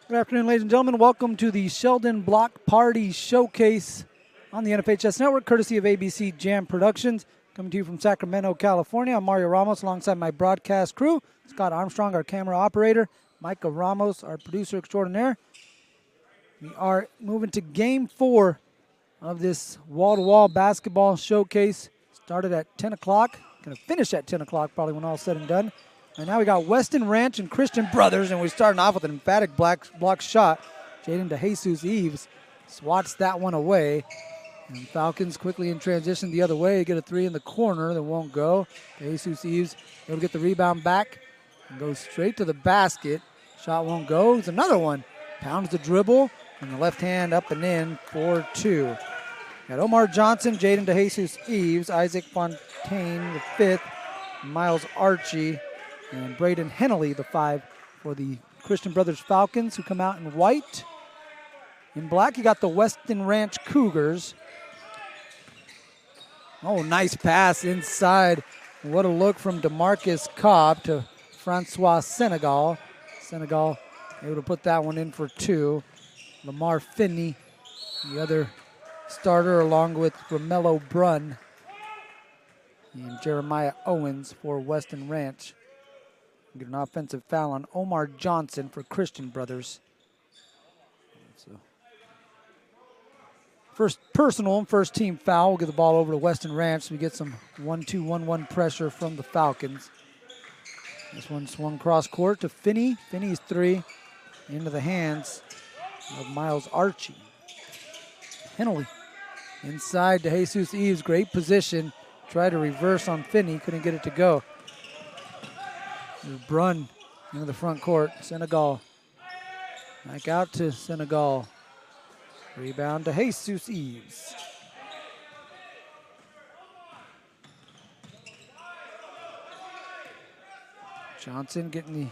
Good afternoon, ladies and gentlemen. Welcome to the Sheldon Block Party Showcase on the NFHS Network, courtesy of ABC Jam Productions. Coming to you from Sacramento, California. I'm Mario Ramos alongside my broadcast crew. Scott Armstrong, our camera operator. Micah Ramos, our producer extraordinaire. We are moving to Game 4 of this wall-to-wall basketball showcase. Started at 10 o'clock. Going to finish at 10 o'clock probably when all's said and done. And now we got Weston Ranch and Christian Brothers, and we're starting off with an emphatic block shot. Jaden DeJesus Eves swats that one away. And Falcons quickly in transition the other way. Get a three in the corner that won't go. DeJesus Eves able to get the rebound back and goes straight to the basket. Shot won't go. It's another one. Pounds the dribble, and the left hand up and in for two. Got Omar Johnson, Jaden DeJesus Eves, Isaac Fontaine, the fifth, Miles Archie, and BRAEDEN HENNELLY, the five for the Christian Brothers Falcons, who come out in white. In black, you got the Weston Ranch Cougars. Oh, nice pass inside. What a look from DeMarcus Cobb to Francois Senegal. Senegal able to put that one in for two. Lamar Finney, the other starter, along with Romello Brunn and Jeremiah Owens for Weston Ranch. Get an offensive foul on Omar Johnson for Christian Brothers. So first personal and first team foul. We'll get the ball over to Weston Ranch so we get some 1-2, 1-1 pressure from the Falcons. This one swung cross court to Finney. Finney's three into the hands of Miles Archie. Henley inside to DeJesus Eves. Great position. Tried to reverse on Finney. Couldn't get it to go. Brunn into the front court. Senegal back out to Senegal. Rebound to DeJesus Eves. Johnson getting the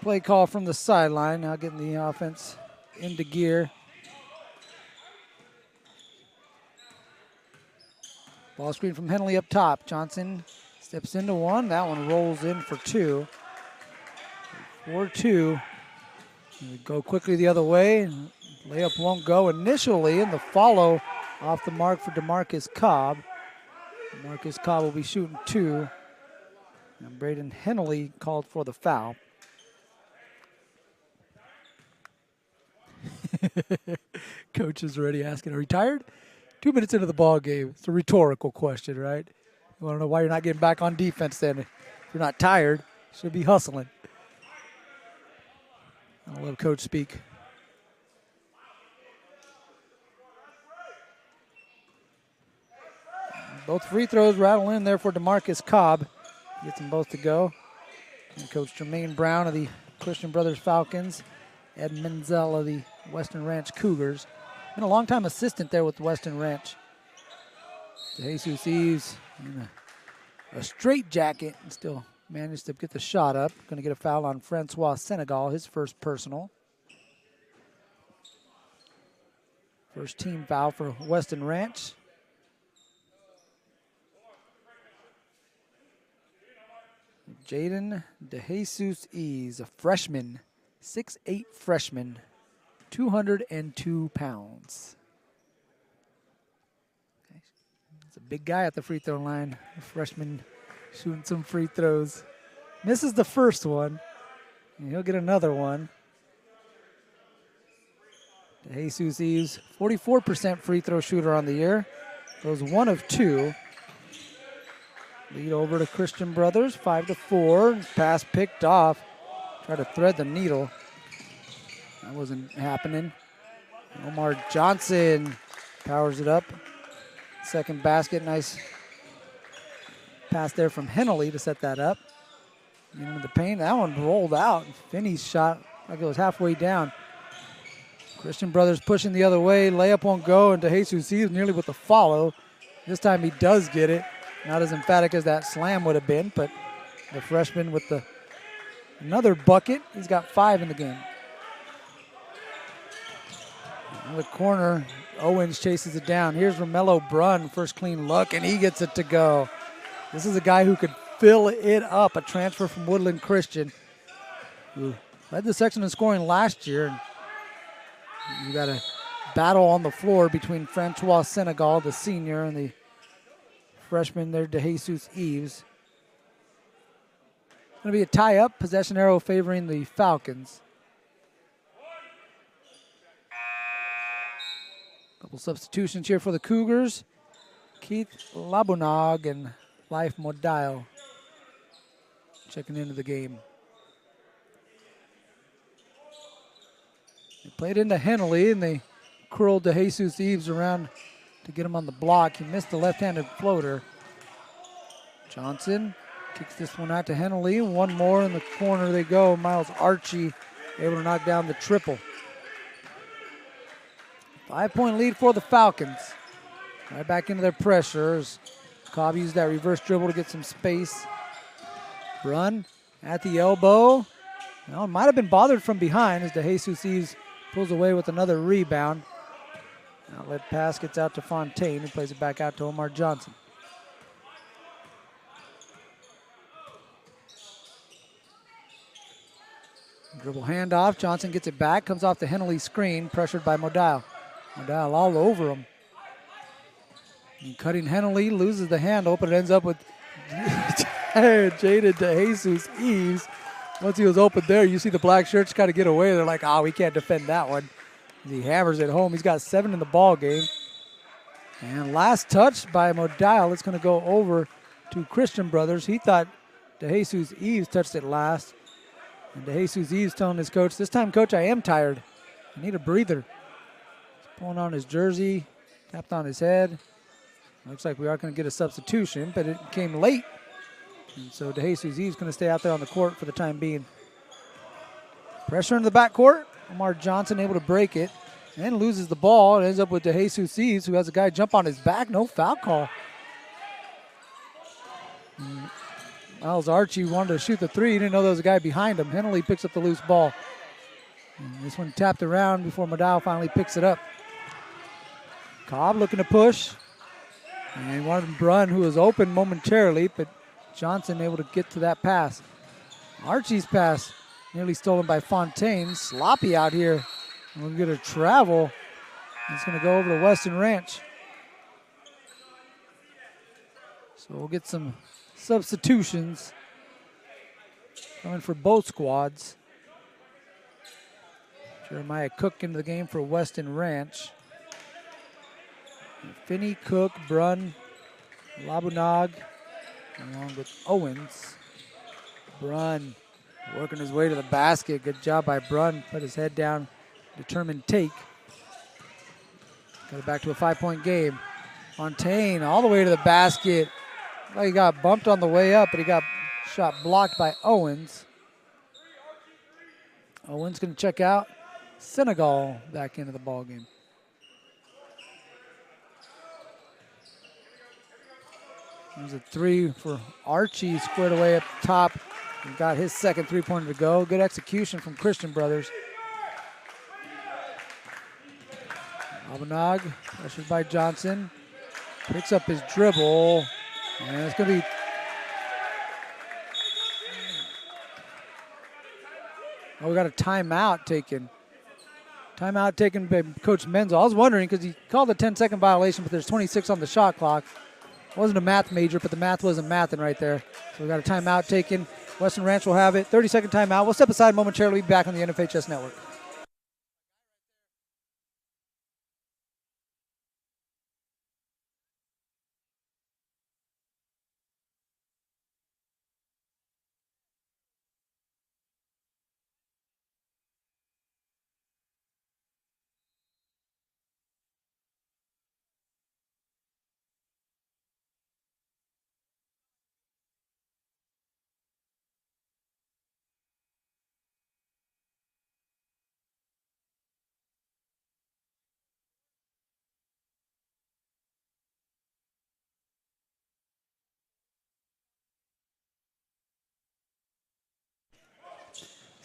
play call from the sideline. Now getting the offense into gear. Ball screen from Henley up top. Johnson steps into one. That one rolls in for two. 4-2. We go quickly the other way. Layup won't go initially, and the follow off the mark for DeMarcus Cobb. DeMarcus Cobb will be shooting two. And BRAEDEN HENNELLY called for the foul. Coach is already asking, are you tired? 2 minutes into the ball game. It's a rhetorical question, right? You want to know why you're not getting back on defense then? If you're not tired, you should be hustling. I'll let Coach speak. Both free throws rattle in there for DeMarcus Cobb. Gets them both to go. And Coach Jermaine Brown of the Christian Brothers Falcons. Ed Menzel of the Weston Ranch Cougars. Been a long-time assistant there with Weston Ranch. DeJesus Eves in a straight jacket and still managed to get the shot up. Going to get a foul on Francois Senegal, his first personal. First team foul for Weston Ranch. Jaden DeJesus Eves, a freshman, 6'8" freshman, 202 pounds. It's a big guy at the free throw line. A freshman shooting some free throws. Misses the first one, and he'll get another one. DeJesus Eves, 44% free throw shooter on the year. Goes 1 of 2. Lead over to Christian Brothers, 5-4. Pass picked off. Try to thread the needle. That wasn't happening. Omar Johnson powers it up. Second basket, nice pass there from Henley to set that up. Into the paint, that one rolled out. Finney's shot like it was halfway down. Christian Brothers pushing the other way. Layup won't go, and DeJesus Eves nearly with the follow. This time he does get it. Not as emphatic as that slam would have been, but the freshman with another bucket. He's got 5 in the game. In the corner, Owens chases it down. Here's Romello Brunn, first clean look, and he gets it to go. This is a guy who could fill it up, a transfer from Woodland Christian, who Led the section in scoring last year. You got a battle on the floor between Francois Senegal, the senior, and the freshman there, DeJesus Eves. Going to be a tie-up, possession arrow favoring the Falcons. Couple substitutions here for the Cougars. Keith Labunog and Life Modile checking into the game. They played into Hennelley, and they curled DeJesus Eves around to get him on the block. He missed the left-handed floater. Johnson kicks this one out to Hennelley. One more in the corner they go. Miles Archie able to knock down the triple. 5-point lead for the Falcons. Right back into their pressures. Cobb used that reverse dribble to get some space. Brunn at the elbow. Well, might have been bothered from behind as DeJesus Eves pulls away with another rebound. Outlet pass gets out to Fontaine, who plays it back out to Omar Johnson. Dribble handoff. Johnson gets it back. Comes off the Hennelley screen. Pressured by Modile. Modile all over him. And cutting Hennelley. Loses the handle, but it ends up with Jaden DeJesus Eves. Once he was open there, you see the black shirts kind of get away. They're like, we can't defend that one. He hammers it home. He's got 7 in the ball game. And last touch by Modile. It's going to go over to Christian Brothers. He thought DeJesus Eves touched it last. And DeJesus Eves telling his coach, this time, coach, I am tired. I need a breather. He's pulling on his jersey, tapped on his head. Looks like we are going to get a substitution, but it came late. And so DeJesus Eves going to stay out there on the court for the time being. Pressure in the backcourt. Omar Johnson able to break it and loses the ball. It ends up with DeJesus Eves, who has a guy jump on his back. No foul call. Miles Archie wanted to shoot the three. He didn't know there was a guy behind him. Hennelley picks up the loose ball. And this one tapped around before Modile finally picks it up. Cobb looking to push. And wanted Brunn, who was open momentarily, but Johnson able to get to that pass. Archie's pass nearly stolen by Fontaine. Sloppy out here. We're going to travel. It's going to go over to Weston Ranch. So we'll get some substitutions coming for both squads. Jeremiah Cook into the game for Weston Ranch. Finney, Cook, Brunn, Labunog, along with Owens. Brunn working his way to the basket. Good job by Brunn. Put his head down, determined take. Got it back to a 5-point game. Fontaine all the way to the basket. Well, he got bumped on the way up, but he got shot blocked by Owens. Owens going to check out. Senegal back into the ball game. There's a three for Archie, squared away up top. He got his second three-pointer to go. Good execution from Christian Brothers. Labunog, pressured by Johnson. Picks up his dribble. And it's going to be... we got a timeout taken. Timeout taken by Coach Menzel. I was wondering because he called a 10-second violation, but there's 26 on the shot clock. Wasn't a math major, but the math wasn't mathing right there. So we got a timeout taken. Weston Ranch will have it. 30-second timeout. We'll step aside momentarily. Be back on the NFHS Network.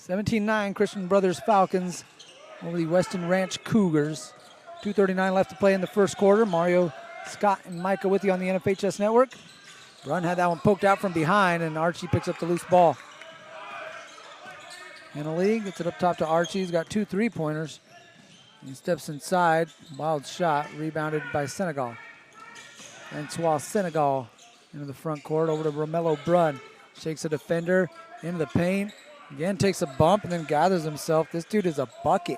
(17-9) Christian Brothers Falcons over the Weston Ranch Cougars. 2:39 left to play in the first quarter. Mario, Scott, and Micah with you on the NFHS Network. Brunn had that one poked out from behind, and Archie picks up the loose ball. Hennelley gets it up top to Archie. He's got 2 3-pointers. He steps inside. Wild shot. Rebounded by Senegal. Francois Senegal into the front court. Over to Romello Brunn. Shakes a defender into the paint. Again takes a bump and then gathers himself. This dude is a bucket.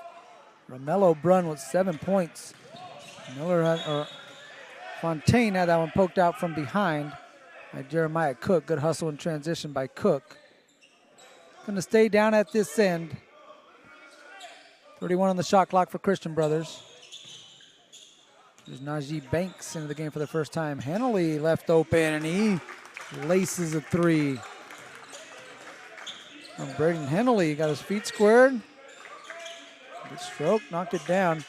Romello Brunn with 7 points. Fontaine had that one poked out from behind by Jeremiah Cook. Good hustle and transition by Cook. Going to stay down at this end. 31 on the shot clock for Christian Brothers. There's Najee Banks into the game for the first time. Hennelley left open, and he laces a 3. From Braeden Hennelley, got his feet squared. Good stroke, knocked it down.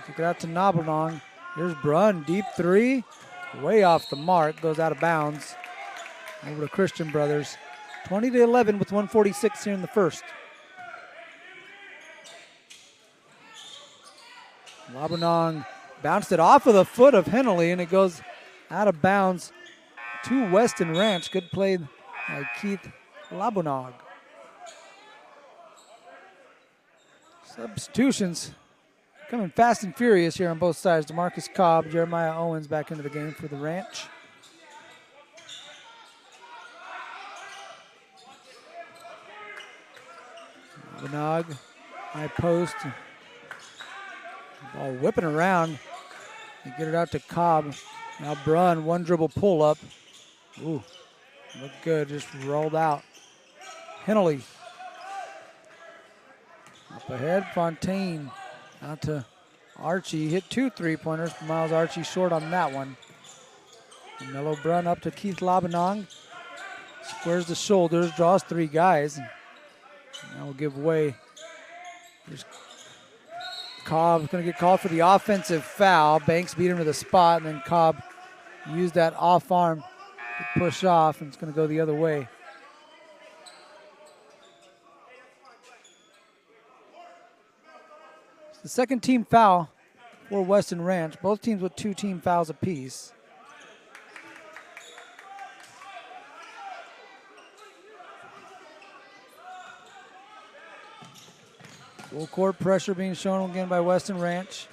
Took it out to Nabonong. Here's Brunn, deep 3. Way off the mark, goes out of bounds. Over to Christian Brothers. 20-11 with 1:46 here in the first. Nabonong bounced it off of the foot of Hennelley, and it goes out of bounds to Weston Ranch. Good play by Keith Labonog. Substitutions coming fast and furious here on both sides. DeMarcus Cobb, Jeremiah Owens back into the game for the Ranch. Labonog, high post. Ball whipping around. They get it out to Cobb. Now Brunn, one dribble pull up. Ooh, looked good, just rolled out. Hennelley. Up ahead, Fontaine. Out to Archie. Hit 2 3-pointers. Miles Archie short on that one. Mellow Brunn up to Keith Labanong. Squares the shoulders, draws 3 guys. Now will give way. Here's Cobb going to get called for the offensive foul. Banks beat him to the spot, and then Cobb used that off arm to push off, and it's going to go the other way. It's the second team foul for Weston Ranch. Both teams with 2 team fouls apiece. Full court pressure being shown again by Weston Ranch.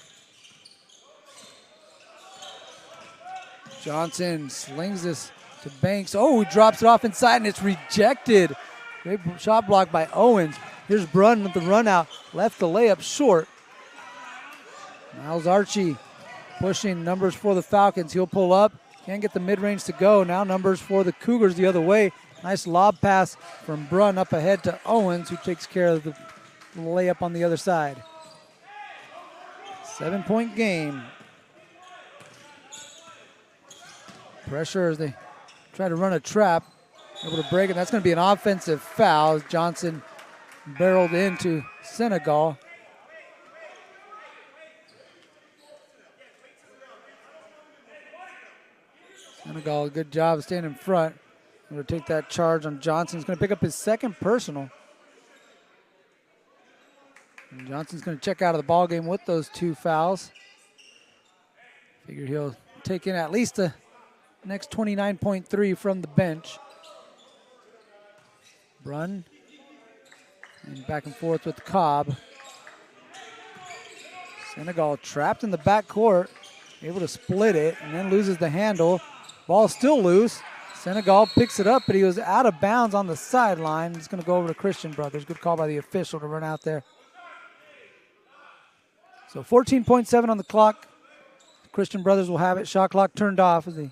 Johnson slings this to Banks. Oh, he drops it off inside, and it's rejected. Great shot block by Owens. Here's Brunn with the run out. Left the layup short. Miles Archie pushing numbers for the Falcons. He'll pull up. Can't get the mid-range to go. Now numbers for the Cougars the other way. Nice lob pass from Brunn up ahead to Owens, who takes care of the layup on the other side. 7-point game. Pressure as they try to run a trap. Able to break it. That's going to be an offensive foul. Johnson barreled into Senegal. Senegal, a good job of staying in front. Going to take that charge on Johnson. He's going to pick up his second personal. And Johnson's going to check out of the ball game with those 2 fouls. Figure he'll take in at least the next 29.3 from the bench. Brunn. And back and forth with Cobb. Senegal trapped in the backcourt. Able to split it and then loses the handle. Ball still loose. Senegal picks it up, but he was out of bounds on the sideline. It's going to go over to Christian Brothers. Good call by the official to run out there. So 14.7 on the clock. Christian Brothers will have it. Shot clock turned off as they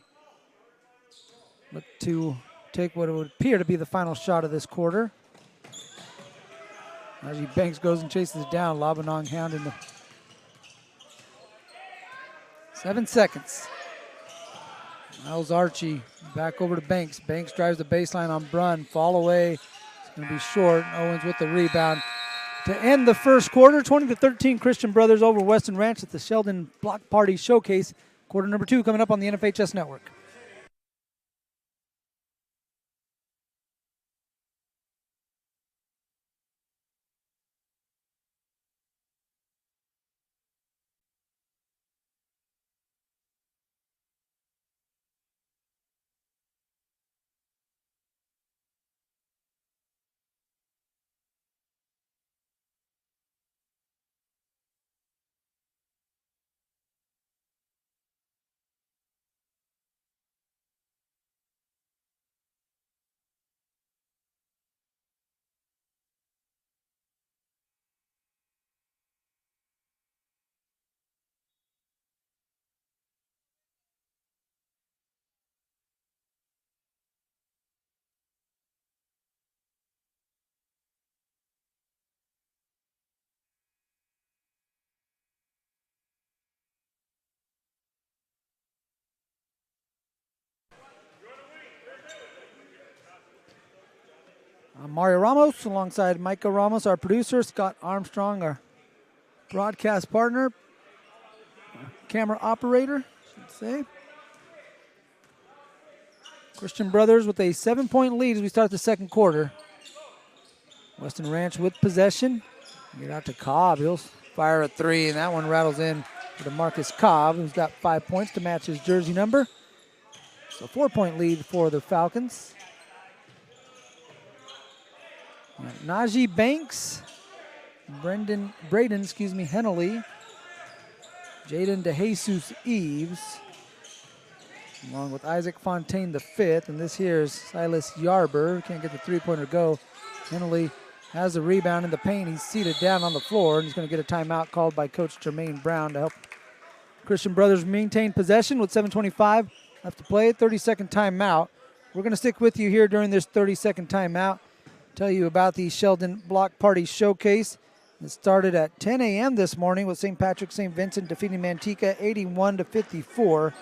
look to take what would appear to be the final shot of this quarter. Najee Banks goes and chases it down. Labanong hounding the 7 seconds. Miles Archie back over to Banks. Banks drives the baseline on Brunn. Fall away. It's going to be short. Owens with the rebound. To end the first quarter, 20-13, Christian Brothers over Weston Ranch at the Sheldon Block Party Showcase. Quarter number 2 coming up on the NFHS Network. I'm Mario Ramos alongside Micah Ramos, our producer, Scott Armstrong, our broadcast partner, camera operator, I should say. Christian Brothers with a 7-point lead as we start the second quarter. Weston Ranch with possession. Get out to Cobb. He'll fire a three, and that one rattles in for DeMarcus Cobb, who's got 5 points to match his jersey number. So 4-point lead for the Falcons. Najee Banks, BRAEDEN, HENNELLY, Jaden DeJesus Eves, along with Isaac Fontaine the fifth, and this here is Silas Yarber. Can't get the three-pointer go. HENNELLY has the rebound in the paint. He's seated down on the floor, and he's going to get a timeout called by Coach Jermaine Brown to help Christian Brothers maintain possession with 7:25 left to play. 30-second timeout. We're going to stick with you here during this 30-second timeout. Tell you about the Sheldon Block Party Showcase. It started at 10 a.m. this morning with St. Patrick St. Vincent defeating Manteca 81-54.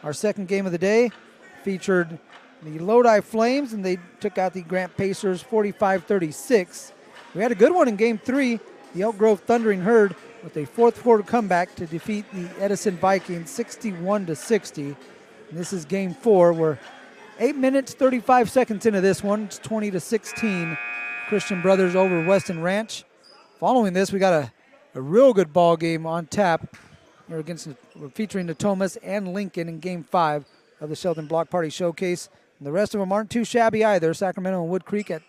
Our second game of the day featured the Lodi Flames, and they took out the Grant Pacers 45-36. We had a good one in Game 3. The Elk Grove Thundering Herd with a fourth quarter comeback to defeat the Edison Vikings 61-60. And this is Game 4. We're 8 minutes, 35 seconds into this one. It's 20-16. Christian Brothers over Weston Ranch. Following this, we got a real good ball game on tap. We're featuring Natomas and Lincoln in Game 5 of the Sheldon Block Party Showcase. And the rest of them aren't too shabby either. Sacramento and Wood Creek at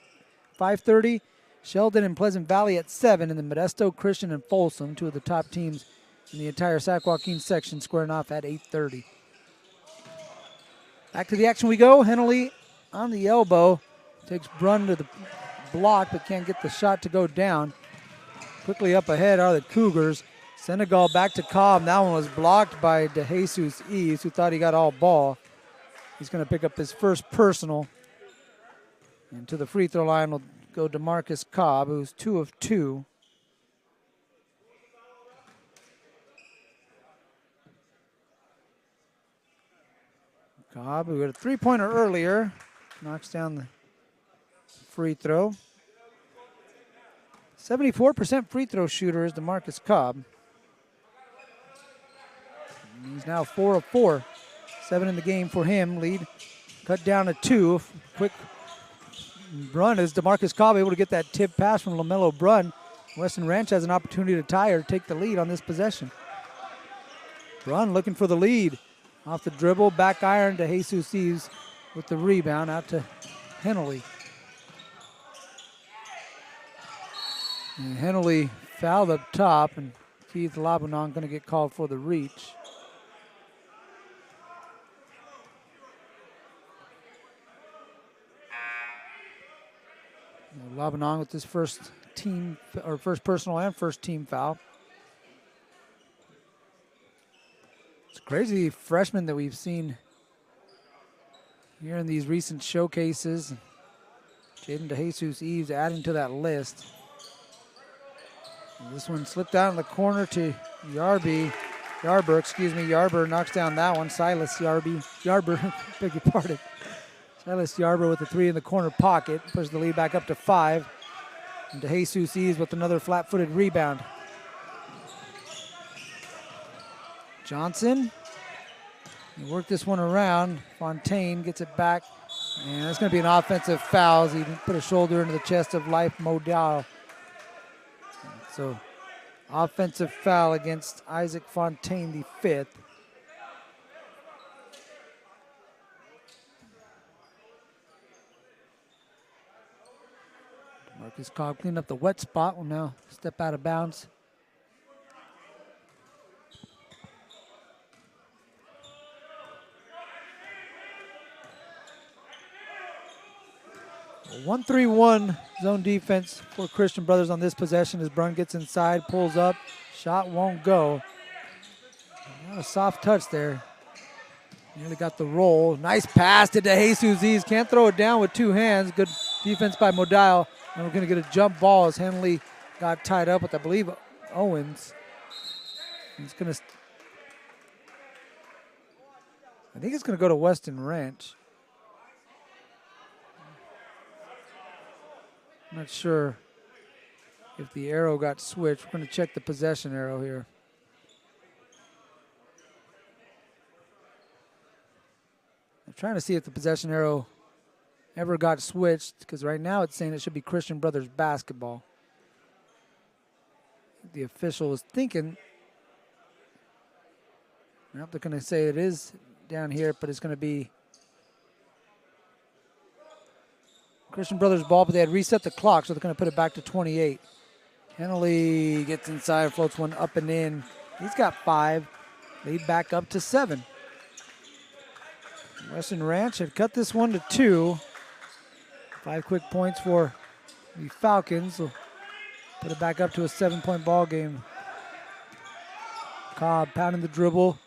5:30. Sheldon and Pleasant Valley at 7. And then Modesto, Christian, and Folsom, two of the top teams in the entire Sac Joaquin section, squaring off at 8:30. Back to the action we go. HENNELLY on the elbow. Takes Brunn to the block, but can't get the shot to go down. Quickly up ahead are the Cougars. Senegal back to Cobb. That one was blocked by DeJesus Eves, who thought he got all ball. He's going to pick up his first personal. And to the free throw line will go DeMarcus Cobb, who's 2 of 2. Cobb, who had a three-pointer earlier, knocks down the free throw. 74% free throw shooter is DeMarcus Cobb. He's now 4 of 4. 7 in the game for him. Lead cut down to 2. Quick run is DeMarcus Cobb able to get that tip pass from LaMelo Brunn. Weston Ranch has an opportunity to tie or take the lead on this possession. Brunn looking for the lead. Off the dribble, back iron to Jesus Eves with the rebound out to HENNELLY. And HENNELLY fouled up top, and Keith Labanon going to get called for the reach. Labanon with his first personal and first team foul. It's crazy freshmen that we've seen here in these recent showcases. Jaden DeJesus Eves adding to that list. And this one slipped out in the corner to Yarber. Yarber knocks down that one. Silas Yarber, beg your pardon. Silas Yarber with the three in the corner pocket. Pushes the lead back up to 5. And DeJesus Eves with another flat-footed rebound. Johnson, he worked this one around. Fontaine gets it back, and it's going to be an offensive foul as he put a shoulder into the chest of Life Modal. So, offensive foul against Isaac Fontaine, the 5th. Marcus Cobb cleaned up the wet spot. Will now step out of bounds. 1-3-1 zone defense for Christian Brothers on this possession as Brunn gets inside, pulls up, shot won't go. Not a soft touch there. Nearly got the roll. Nice pass to DeJesus Eves. Can't throw it down with 2 hands. Good defense by Modile. And we're going to get a jump ball as HENNELLY got tied up with, I believe, Owens. It's going to, I think it's going to go to Weston Ranch. I'm not sure if the arrow got switched. We're going to check the possession arrow here. I'm trying to see if the possession arrow ever got switched, because right now it's saying it should be Christian Brothers basketball. The official is thinking, nope, they're going to say it is down here, but it's going to be Christian Brothers ball, but they had reset the clock, so they're going to put it back to 28. Hennelly gets inside, floats one up and in. He's got 5. Lead back up to 7. Weston Ranch had cut this one to 2. 5 quick points for the Falcons. Will put it back up to a 7-point ball game. Cobb pounding the dribble.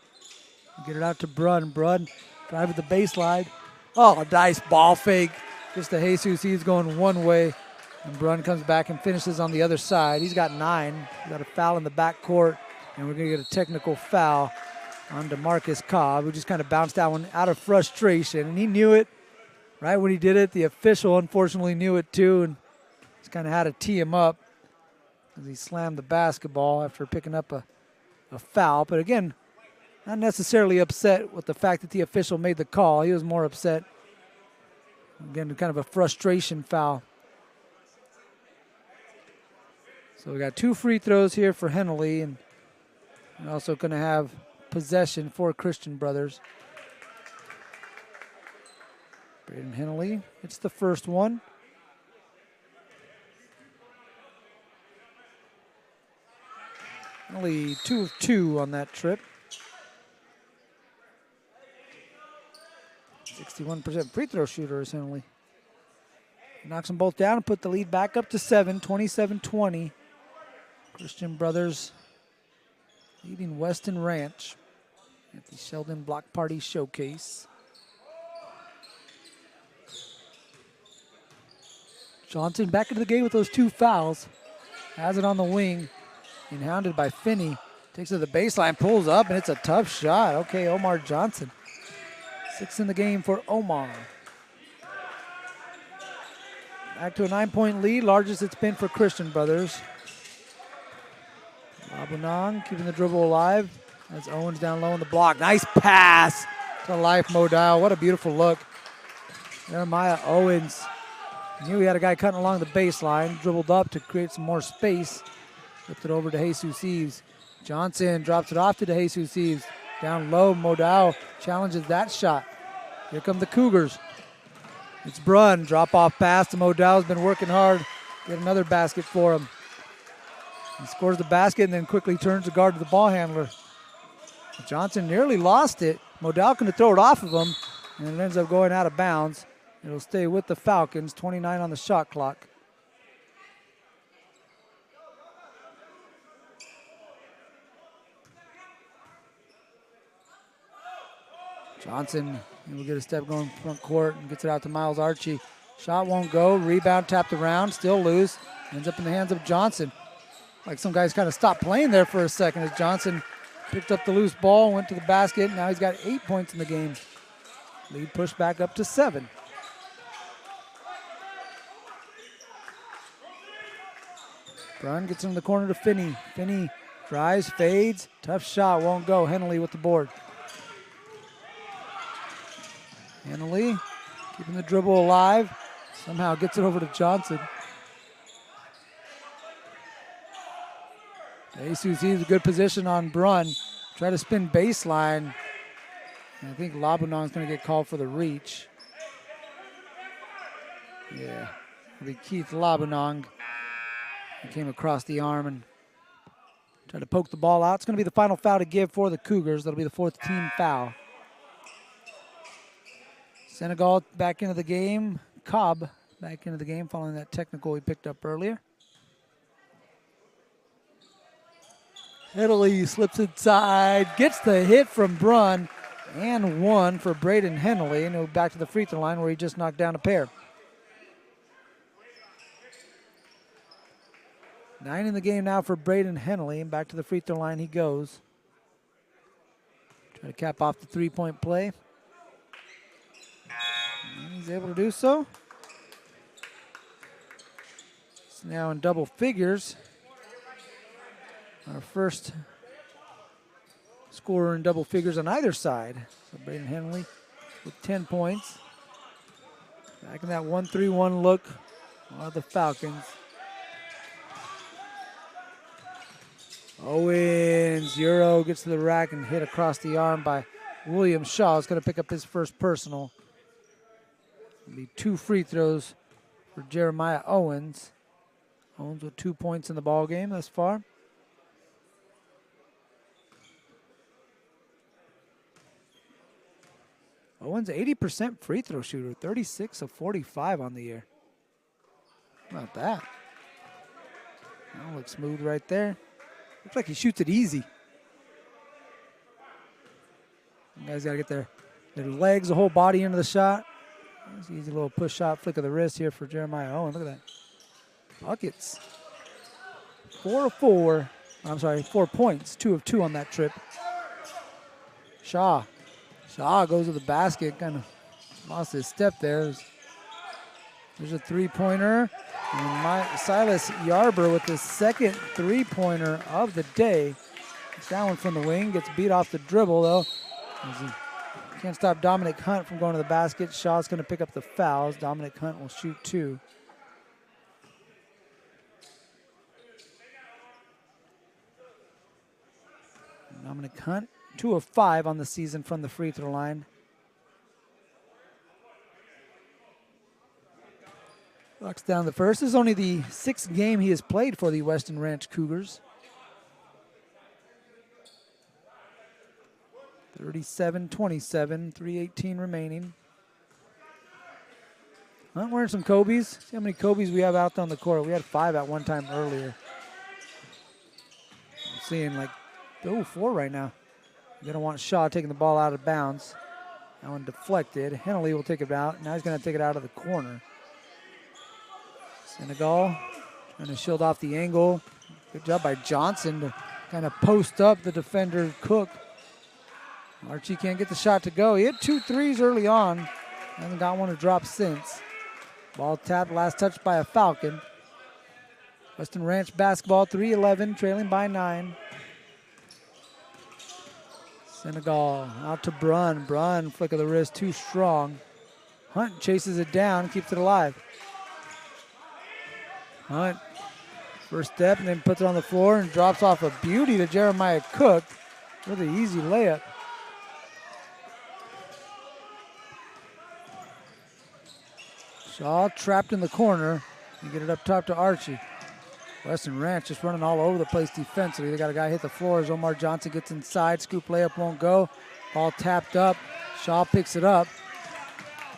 Get it out to Brun. Brun drive at the baseline. Oh, a nice ball fake. Just the Jesus. He's going one way. And Brun comes back and finishes on the other side. He's got 9. He's got a foul in the backcourt. And we're going to get a technical foul on DeMarcus Cobb, who just kind of bounced that one out of frustration. And he knew it right when he did it. The official, unfortunately, knew it too. And just kind of had to tee him up as he slammed the basketball after picking up a foul. But again, not necessarily upset with the fact that the official made the call. He was more upset, again, kind of a frustration foul. So we got 2 free throws here for Hennelly, and we're also going to have possession for Christian Brothers. Braeden Hennelly hits the first one. Hennelly 2 of 2 on that trip. 61% free throw shooter is Hennelly. Knocks them both down and put the lead back up to 7, 27-20. Christian Brothers leading Weston Ranch at the Sheldon Block Party Showcase. Johnson back into the game with those 2 fouls. Has it on the wing and hounded by Finney. Takes it to the baseline, pulls up, and it's a tough shot. Okay, Omar Johnson. 6 in the game for Omar. Back to a 9-point lead, largest it's been for Christian Brothers. Labunang keeping the dribble alive. That's Owens down low on the block. Nice pass to Life Modal. What a beautiful look. Jeremiah Owens knew he had a guy cutting along the baseline. Dribbled up to create some more space. Flipped it over to Jesus Eves. Johnson drops it off to Jesus Eves. Down low, Modal challenges that shot. Here come the Cougars. It's Brun. Drop off pass to Modal's been working hard. Get another basket for him. He scores the basket and then quickly turns the guard to the ball handler. Johnson nearly lost it. Modal going to throw it off of him, and it ends up going out of bounds. It'll stay with the Falcons, 29 on the shot clock. Johnson will get a step going front court and gets it out to Miles Archie. Shot won't go. Rebound tapped around, still loose. Ends up in the hands of Johnson. Like some guys kind of stopped playing there for a second as Johnson picked up the loose ball, went to the basket. Now he's got 8 points in the game. Lead pushed back up to 7. Brun gets in the corner to Finney. Finney drives, fades. Tough shot, won't go. Hennelly with the board. Hennelly keeping the dribble alive. Somehow gets it over to Johnson. Jesus sees a good position on Brun. Try to spin baseline. And I think Labunang's going to get called for the reach. Yeah, it'll be Keith Labunang. He came across the arm and tried to poke the ball out. It's going to be the final foul to give for the Cougars. That'll be the 4th team foul. Senegal back into the game. Cobb back into the game following that technical he picked up earlier. Italy slips inside, gets the hit from Brun, and 1 for Braeden Hennelly, and he'll back to the free throw line where he just knocked down a pair. 9 in the game now for Braeden Hennelly, and back to the free throw line he goes. Try to cap off the 3-point play. And he's able to do so. now in double figures. Our first scorer in double figures on either side. So BRAEDEN HENNELLY with 10 points. Back in that 1-3-1 look of the Falcons. Owens, Euro gets to the rack and hit across the arm by William Shaw. Is going to pick up his first personal. It'll be 2 free throws for Jeremiah Owens. Owens with 2 points in the ball game thus far. Owens 80% free throw shooter, 36 of 45 on the year. How about that? That looks smooth right there. Looks like he shoots it easy. You guys got to get their legs, the whole body into the shot. That's an easy little push shot, flick of the wrist here for Jeremiah Owens. Look at that. Buckets. 4 of 4. I'm sorry, 4 points. 2 of 2 on that trip. Shaw goes to the basket. Kind of lost his step there. There's a three-pointer. And Silas Yarber with his second three-pointer of the day. It's that one from the wing. Gets beat off the dribble, though. Can't stop Dominic Hunt from going to the basket. Shaw's going to pick up the fouls. Dominic Hunt will shoot 2. Dominic Hunt, 2 of 5 on the season from the free throw line. Locks down the first. This is only the 6th game he has played for the Weston Ranch Cougars. 37-27, 3:18 remaining. I'm wearing some Kobe's. See how many Kobe's we have out on the court. We had 5 at one time earlier. I'm seeing like 4 right now. You're going to want Shaw taking the ball out of bounds. That one deflected. Hennellly will take it out. Now he's going to take it out of the corner. Senegal trying to shield off the angle. Good job by Johnson to kind of post up the defender Cook. Archie can't get the shot to go. He had 2 threes early on. Hasn't got one to drop since. Ball tapped, last touch by a Falcon. Weston Ranch basketball, 3-11, trailing by 9. Senegal out to Brunn. Brunn, flick of the wrist, too strong. Hunt chases it down, keeps it alive. Hunt, first step, and then puts it on the floor and drops off a beauty to Jeremiah Cook with an easy layup. Shaw trapped in the corner. You get it up top to Archie. Weston Ranch just running all over the place defensively. They got a guy hit the floor as Omar Johnson gets inside. Scoop layup won't go. Ball tapped up. Shaw picks it up.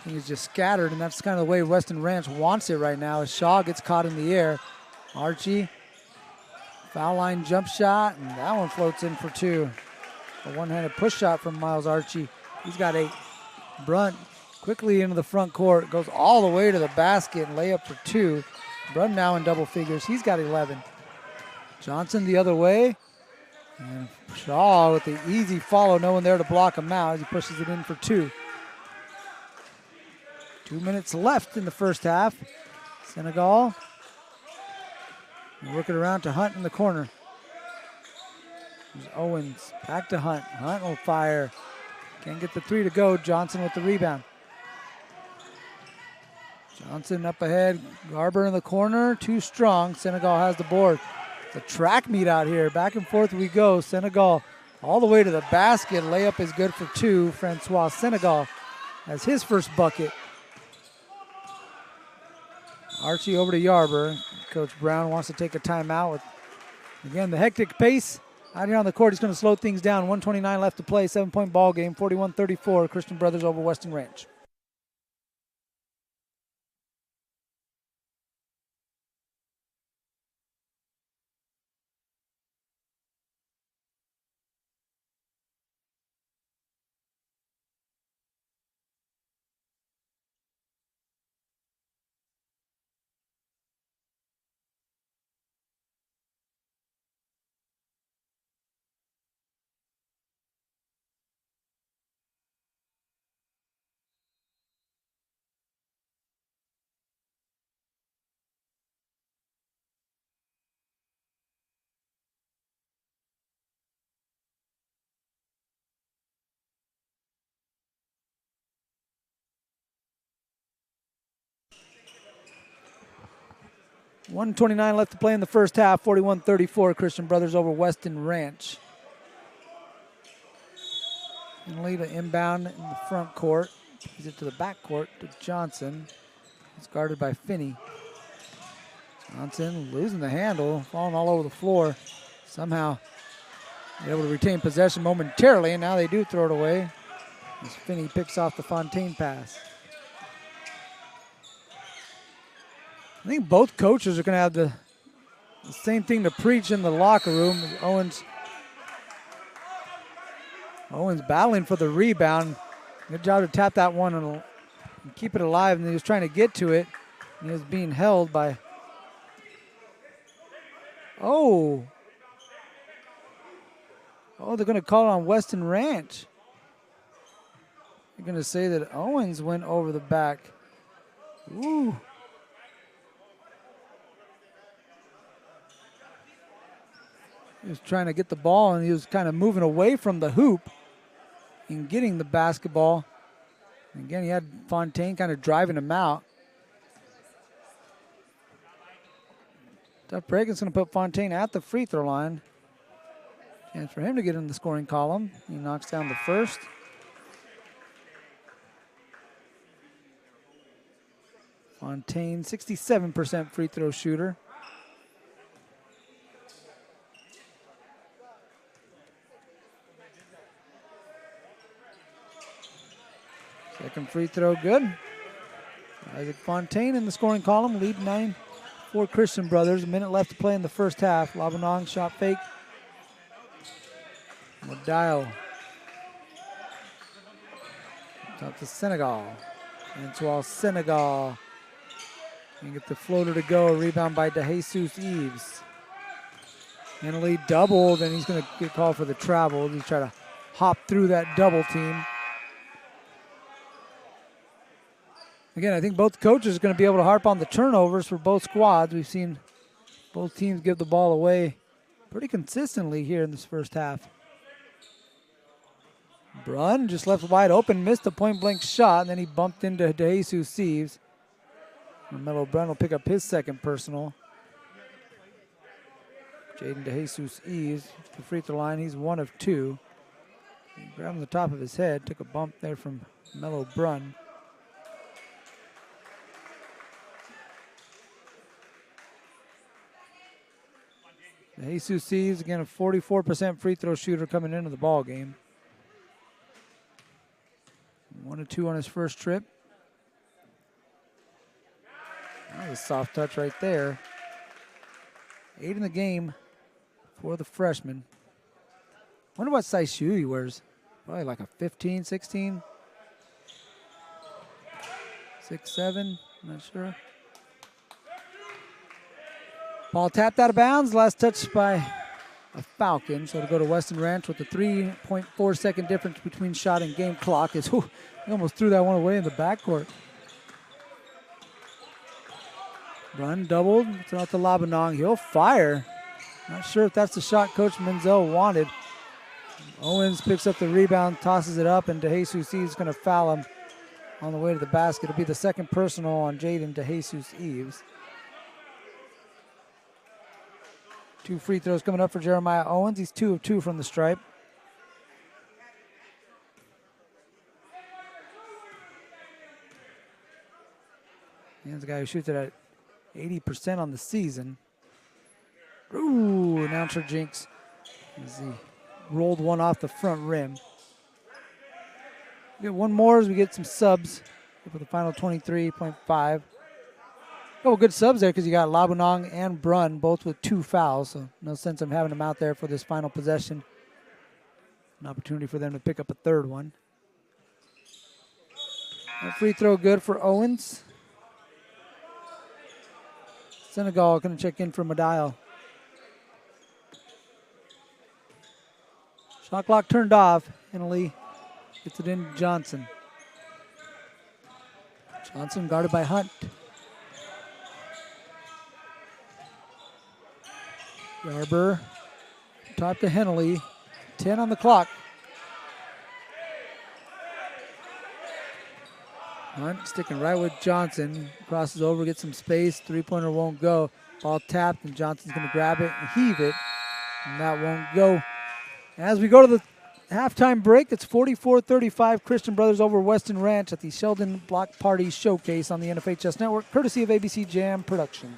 He's just scattered, and that's kind of the way Weston Ranch wants it right now as Shaw gets caught in the air. Archie, foul line jump shot, and that one floats in for 2. A one-handed push shot from Miles Archie. He's got 8. Brunt quickly into the front court, goes all the way to the basket and layup for 2. Brunn now in double figures. He's got 11. Johnson the other way. And Shaw with the easy follow. No one there to block him out as he pushes it in for 2. 2 minutes left in the first half. Senegal. Work it around to Hunt in the corner. There's Owens. Back to Hunt. Hunt will fire. Can't get the 3 to go. Johnson with the rebound. Johnson up ahead. Garber in the corner. Too strong. Senegal has the board. It's a track meet out here. Back and forth we go. Senegal all the way to the basket. Layup is good for 2. Francois Senegal has his first bucket. Archie over to Yarber. Coach Brown wants to take a timeout with, again, the hectic pace. Out here on the court, he's going to slow things down. 1:29 left to play. 7-point ball game. 41-34. Christian Brothers over Weston Ranch. 1:29 left to play in the first half. 41-34, Christian Brothers over Weston Ranch. Henley to inbound in the front court. Gives it to the back court to Johnson. It's guarded by Finney. Johnson losing the handle, falling all over the floor. Somehow able to retain possession momentarily, and now they do throw it away as Finney picks off the Fontaine pass. I think both coaches are going to have the same thing to preach in the locker room. Owens battling for the rebound. Good job to tap that one and keep it alive, and he was trying to get to it. And he was being held by... Oh, they're going to call it on Weston Ranch. They're going to say that Owens went over the back. Ooh. He was trying to get the ball, and he was kind of moving away from the hoop and getting the basketball. And again, he had Fontaine kind of driving him out. Duff Braeden's going to put Fontaine at the free throw line. Chance for him to get in the scoring column. He knocks down the first. Fontaine, 67% free throw shooter. Second free throw good. Isaac Fontaine in the scoring column, lead 9 for Christian Brothers. A minute left to play in the first half. Labanong shot fake. Dial. Top to Senegal. Antoine Senegal. And get the floater to go. Rebound by DeJesus Eves. Hennelly doubled, and he's going to get called for the travel. He's trying to hop through that double team. Again, I think both coaches are going to be able to harp on the turnovers for both squads. We've seen both teams give the ball away pretty consistently here in this first half. Brunn just left wide open, missed a point-blank shot, and then he bumped into DeJesus Eves. Melo Brunn will pick up his second personal. Jaden DeJesus Eves, the free throw line, he's 1 of 2. He grabbed him the top of his head, took a bump there from Melo Brunn. DeJesus Eves, again, a 44% free throw shooter coming into the ball game. 1 of 2 on his first trip. That was a soft touch right there. 8 in the game for the freshman. Wonder what size shoe he wears. Probably like a 15, 16, 6'7", I'm not sure. Ball tapped out of bounds. Last touch by a Falcon. So to go to Weston Ranch with a 3.4 second difference between shot and game clock. He almost threw that one away in the backcourt. Run doubled. Throw out to Labanong. He'll fire. Not sure if that's the shot Coach Menzel wanted. Owens picks up the rebound, tosses it up, and DeJesus Eves is going to foul him on the way to the basket. It'll be the second personal on Jaden DeJesus Eves. 2 free throws coming up for Jeremiah Owens. He's 2 of 2 from the stripe. He's the guy who shoots it at 80% on the season. Ooh, announcer jinx as he rolled one off the front rim. We get one more as we get some subs for the final 23.5. Oh, good subs there because you got Labanong and Brunn both with 2 fouls, so no sense of having them out there for this final possession. An opportunity for them to pick up a third one. A free throw good for Owens. Senegal going to check in for Madial. Shot clock turned off. Hennelly gets it in to Johnson. Johnson guarded by Hunt. Garber, top to Hennelly. 10 on the clock. Hunt sticking right with Johnson. Crosses over, gets some space. Three-pointer won't go. Ball tapped, and Johnson's going to grab it and heave it. And that won't go. As we go to the halftime break, it's 44-35 Christian Brothers over Weston Ranch at the Sheldon Block Party Showcase on the NFHS Network, courtesy of ABC Jam Productions.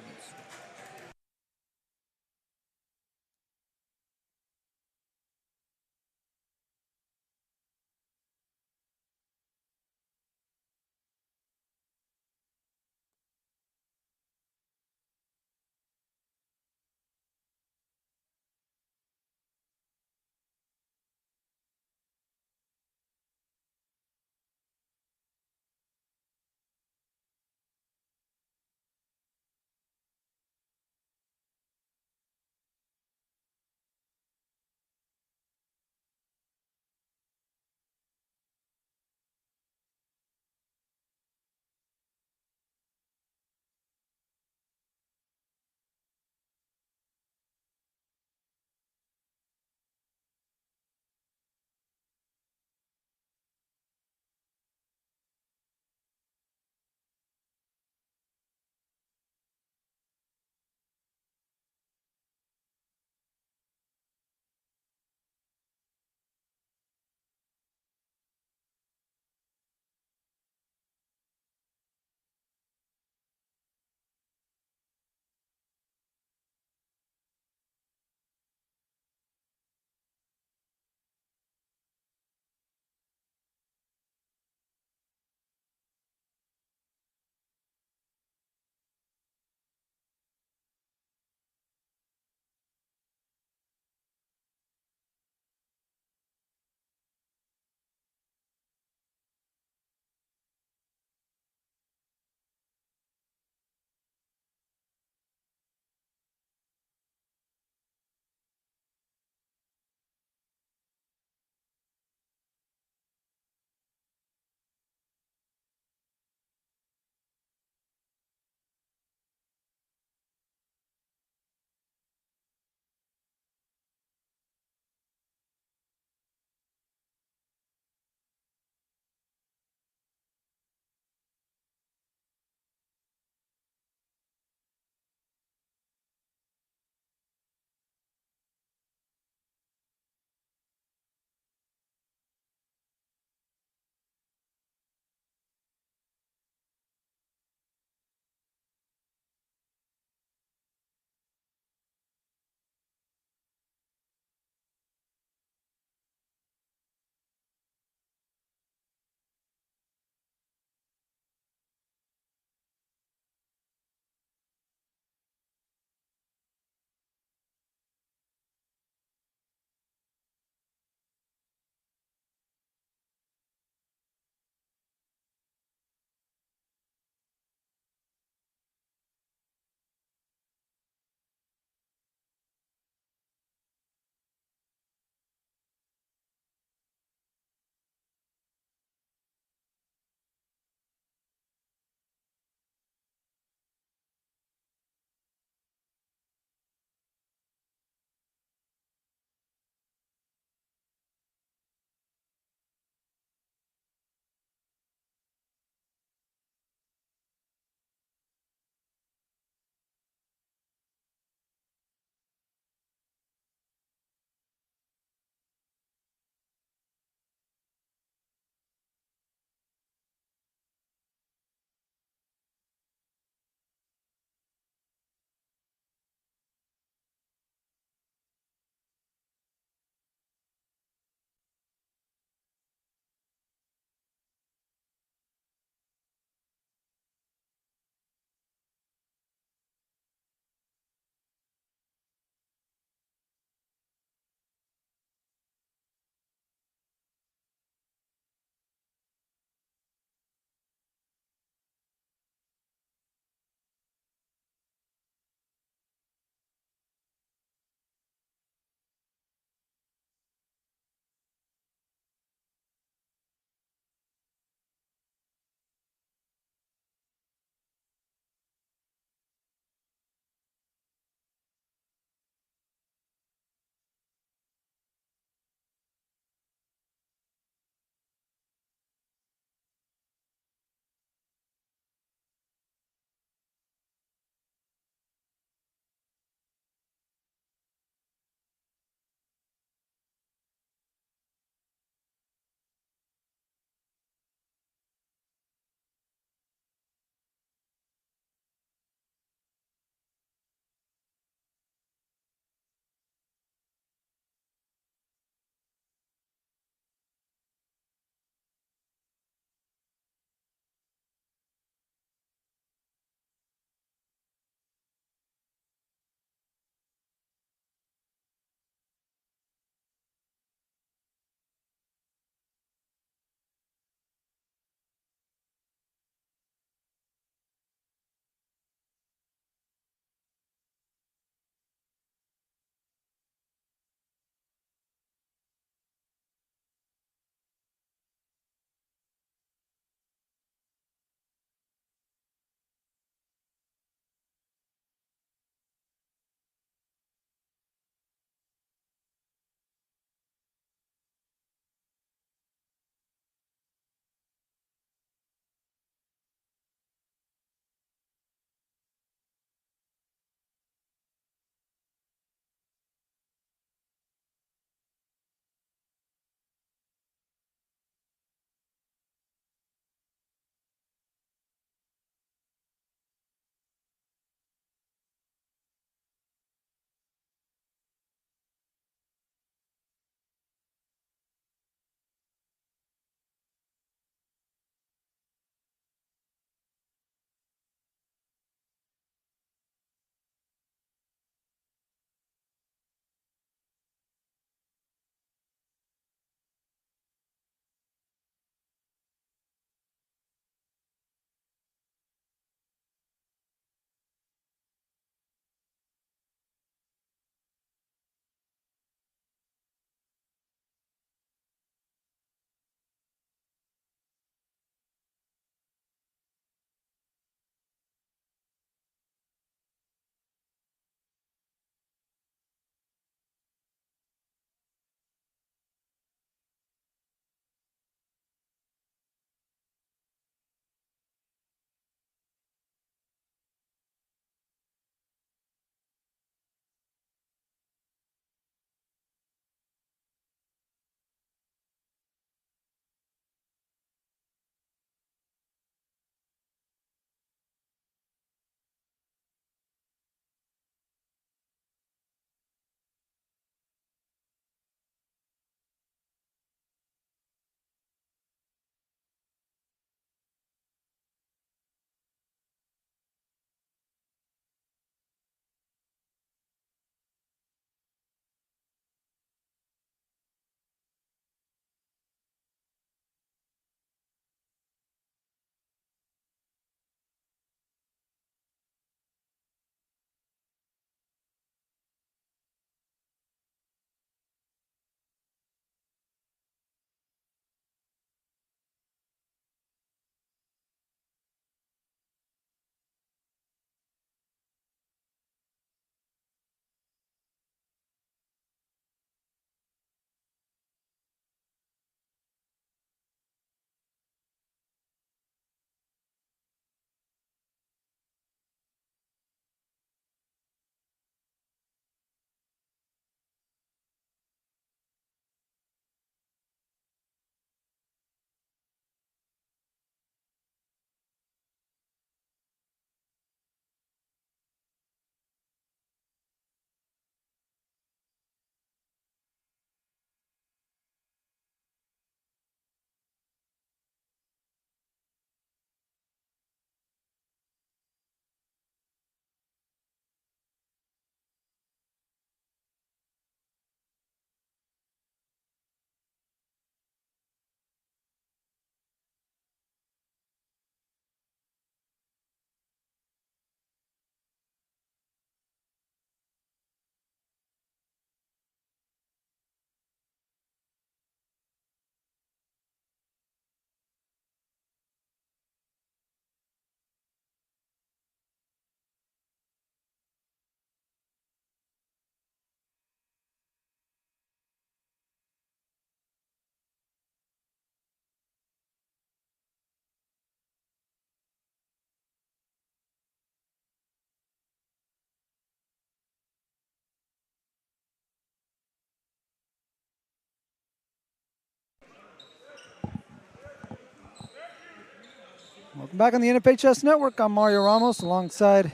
Welcome back on the NFHS Network. I'm Mario Ramos alongside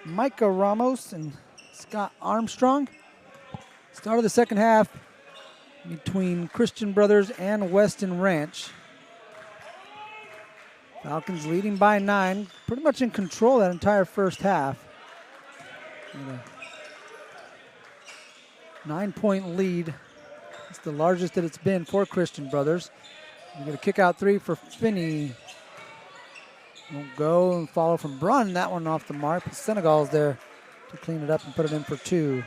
Micah Ramos and Scott Armstrong. Start of the second half between Christian Brothers and Weston Ranch. Falcons leading by 9, pretty much in control that entire first half. 9-point lead. It's the largest that it's been for Christian Brothers. We're going to kick out 3 for Finney. Won't go and follow from Brunn. That one off the mark. But Senegal's there to clean it up and put it in for 2.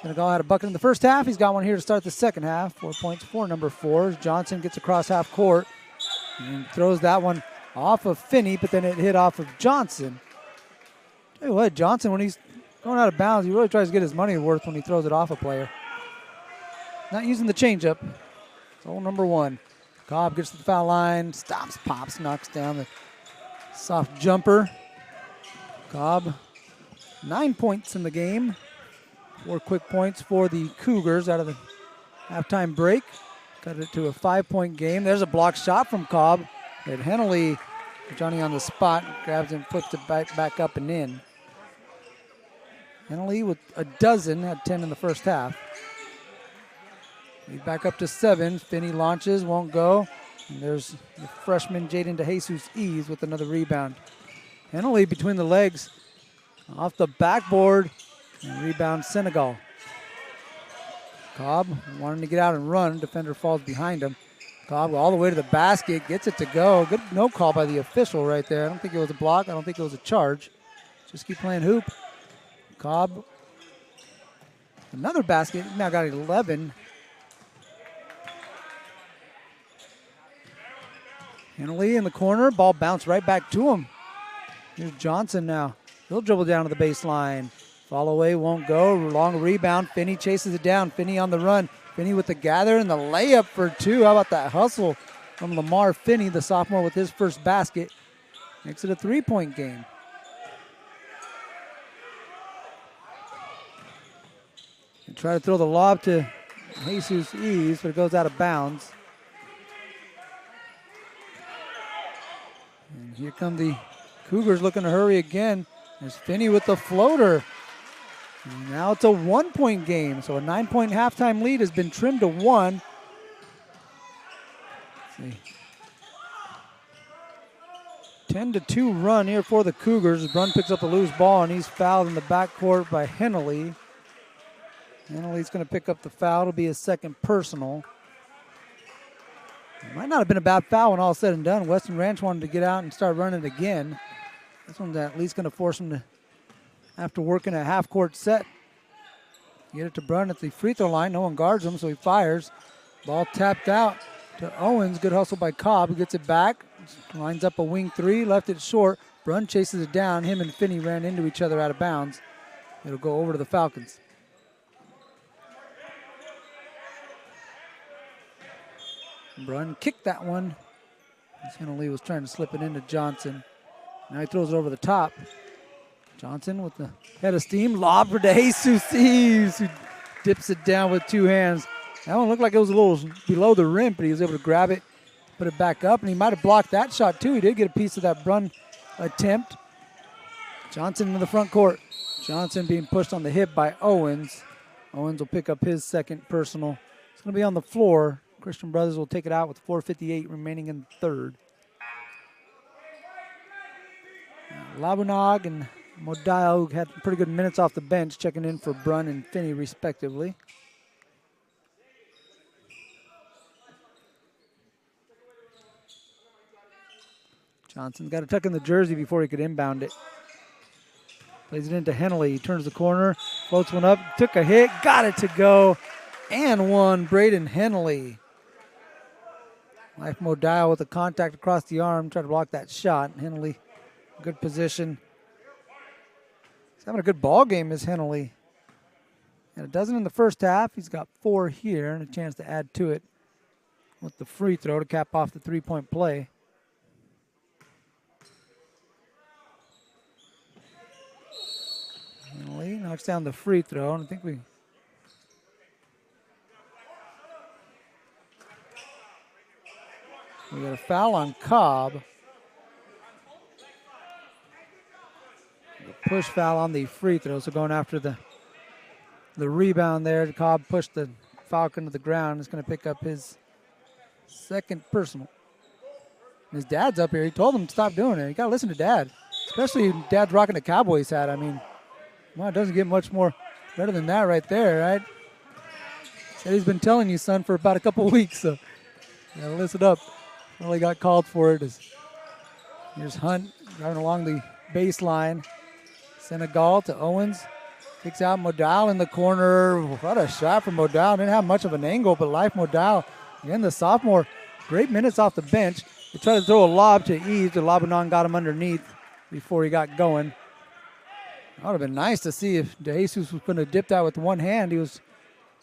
Senegal had a bucket in the first half. He's got one here to start the second half. 4 points for number 4. Johnson gets across half court and throws that one off of Finney, but then it hit off of Johnson. Tell you what, Johnson, when he's going out of bounds, he really tries to get his money worth when he throws it off a player. Not using the changeup. It's all number 1. Cobb gets to the foul line, stops, pops, knocks down the soft jumper. Cobb, 9 points in the game. 4 quick points for the Cougars out of the halftime break. Cut it to a 5-point game. There's a block shot from Cobb. But Hennellly, Johnny on the spot, grabs him, flips it back up and in. Hennellly with a dozen, had 10 in the first half. He's back up to 7. Finney launches, won't go. And there's the freshman Jaden DeJesus Eves with another rebound. Hennellly between the legs, off the backboard, and rebound Senegal. Cobb wanting to get out and run. Defender falls behind him. Cobb all the way to the basket, gets it to go. Good no call by the official right there. I don't think it was a block. I don't think it was a charge. Just keep playing hoop. Cobb, another basket. Now got 11. Hennellly in the corner. Ball bounced right back to him. Here's Johnson now. He'll dribble down to the baseline. Fall away, won't go. Long rebound. Finney chases it down. Finney on the run. Finney with the gather and the layup for 2. How about that hustle from Lamar Finney, the sophomore, with his first basket. Makes it a 3-point game. And try to throw the lob to Jesus Eves, but it goes out of bounds. And here come the Cougars looking to hurry again. There's Finney with the floater. And now it's a 1-point game. So a 9-point halftime lead has been trimmed to 1. Let's see. 10-2 run here for the Cougars. Brunn picks up a loose ball and he's fouled in the backcourt by Hennellly. Hennelly's going to pick up the foul. It'll be his second personal. It might not have been a bad foul when all said and done. Weston Ranch wanted to get out and start running again. This one's at least going to force him to have to work in a half-court set. Get it to Brunn at the free throw line. No one guards him, so he fires. Ball tapped out to Owens. Good hustle by Cobb, who gets it back. Lines up a wing 3, left it short. Brunn chases it down. Him and Finney ran into each other out of bounds. It'll go over to the Falcons. Brunn kicked that one. Hennellly was trying to slip it into Johnson. Now he throws it over the top. Johnson with the head of steam. Lob for DeJesus Eves, who dips it down with 2 hands. That one looked like it was a little below the rim, but he was able to grab it, put it back up, and he might have blocked that shot too. He did get a piece of that Brunn attempt. Johnson in the front court. Johnson being pushed on the hip by Owens. Owens will pick up his second personal. It's going to be on the floor. Christian Brothers will take it out with 4:58 remaining in the third. Labunog and Modile, who had pretty good minutes off the bench, checking in for Brunn and Finney respectively. Johnson's got to tuck in the jersey before he could inbound it. Plays it into Hennellly. He turns the corner, floats one up, took a hit, got it to go, and one. BRAEDEN Hennellly. Life Modile with a contact across the arm, tried to block that shot. Hennellly, good position. He's having a good ball game, is Hennellly. And a dozen in the first half. He's got 4 here and a chance to add to it with the free throw to cap off the 3-point play. Hennellly knocks down the free throw, and I think we got a foul on Cobb. push foul on the free throw. So going after the rebound there. Cobb pushed the Falcon to the ground. It's going to pick up his second personal. His dad's up here. He told him to stop doing it. You got to listen to Dad, especially if Dad's rocking the Cowboys hat. I mean, well, it doesn't get much more better than that right there, right? Said he's been telling you, son, for about a couple of weeks, so you got to listen up. Really got called for it. Here's Hunt driving along the baseline. Senegal to Owens. Kicks out Modal in the corner. What a shot from Modal. Didn't have much of an angle, but Life Modal, again, the sophomore, great minutes off the bench. They tried to throw a lob to Eves, but Labanon got him underneath before he got going. That would have been nice to see if DeJesus was going to dip that with one hand. He was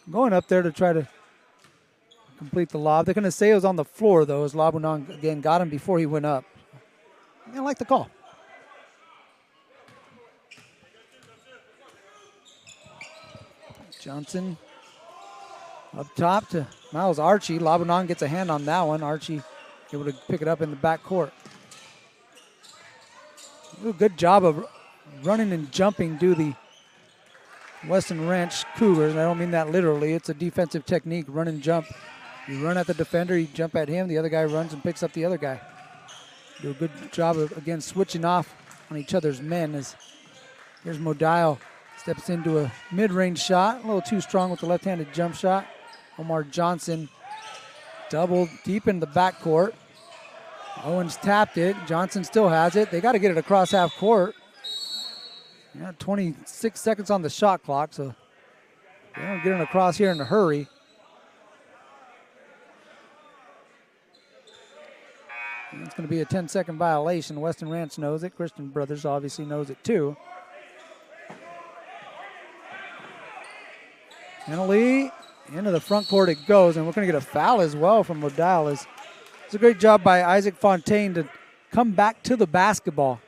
going up there to try to complete the lob. They're going to say it was on the floor, though, as Labanon, again, got him before he went up. I like the call. Johnson up top to Miles Archie. Labanon gets a hand on that one. Archie able to pick it up in the back court. Do a good job of running and jumping do the Weston Ranch Cougars. I don't mean that literally. It's a defensive technique, run and jump. You run at the defender, you jump at him, the other guy runs and picks up the other guy. Do a good job of, again, switching off on each other's men. As here's Modile, steps into a mid-range shot, a little too strong with the left-handed jump shot. Omar Johnson doubled deep in the backcourt. Owens tapped it. Johnson still has it. They got to get it across half court. Yeah, 26 seconds on the shot clock, so they don't get it across here in a hurry. And it's going to be a 10-second violation. Weston Ranch knows it. Christian Brothers obviously knows it too. Hennelly, into the front court it goes, and we're going to get a foul as well from Modal. It's a great job by Isaac Fontaine to come back to the basketball,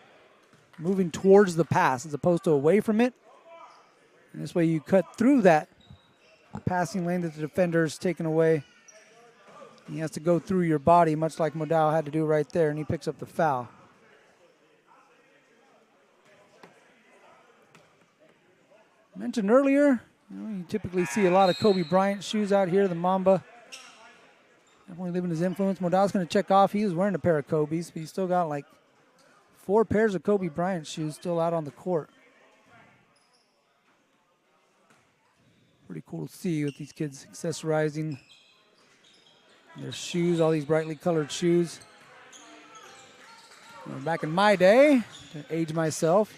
moving towards the pass as opposed to away from it. And this way you cut through that passing lane that the defender's taken away. He has to go through your body, much like Modal had to do right there, and he picks up the foul. Mentioned earlier, you typically see a lot of Kobe Bryant shoes out here, the Mamba. Definitely living his influence. Modal's going to check off. He was wearing a pair of Kobe's, but he's still got like 4 pairs of Kobe Bryant shoes still out on the court. Pretty cool to see with these kids accessorizing their shoes, all these brightly colored shoes. Back in my day, to age myself,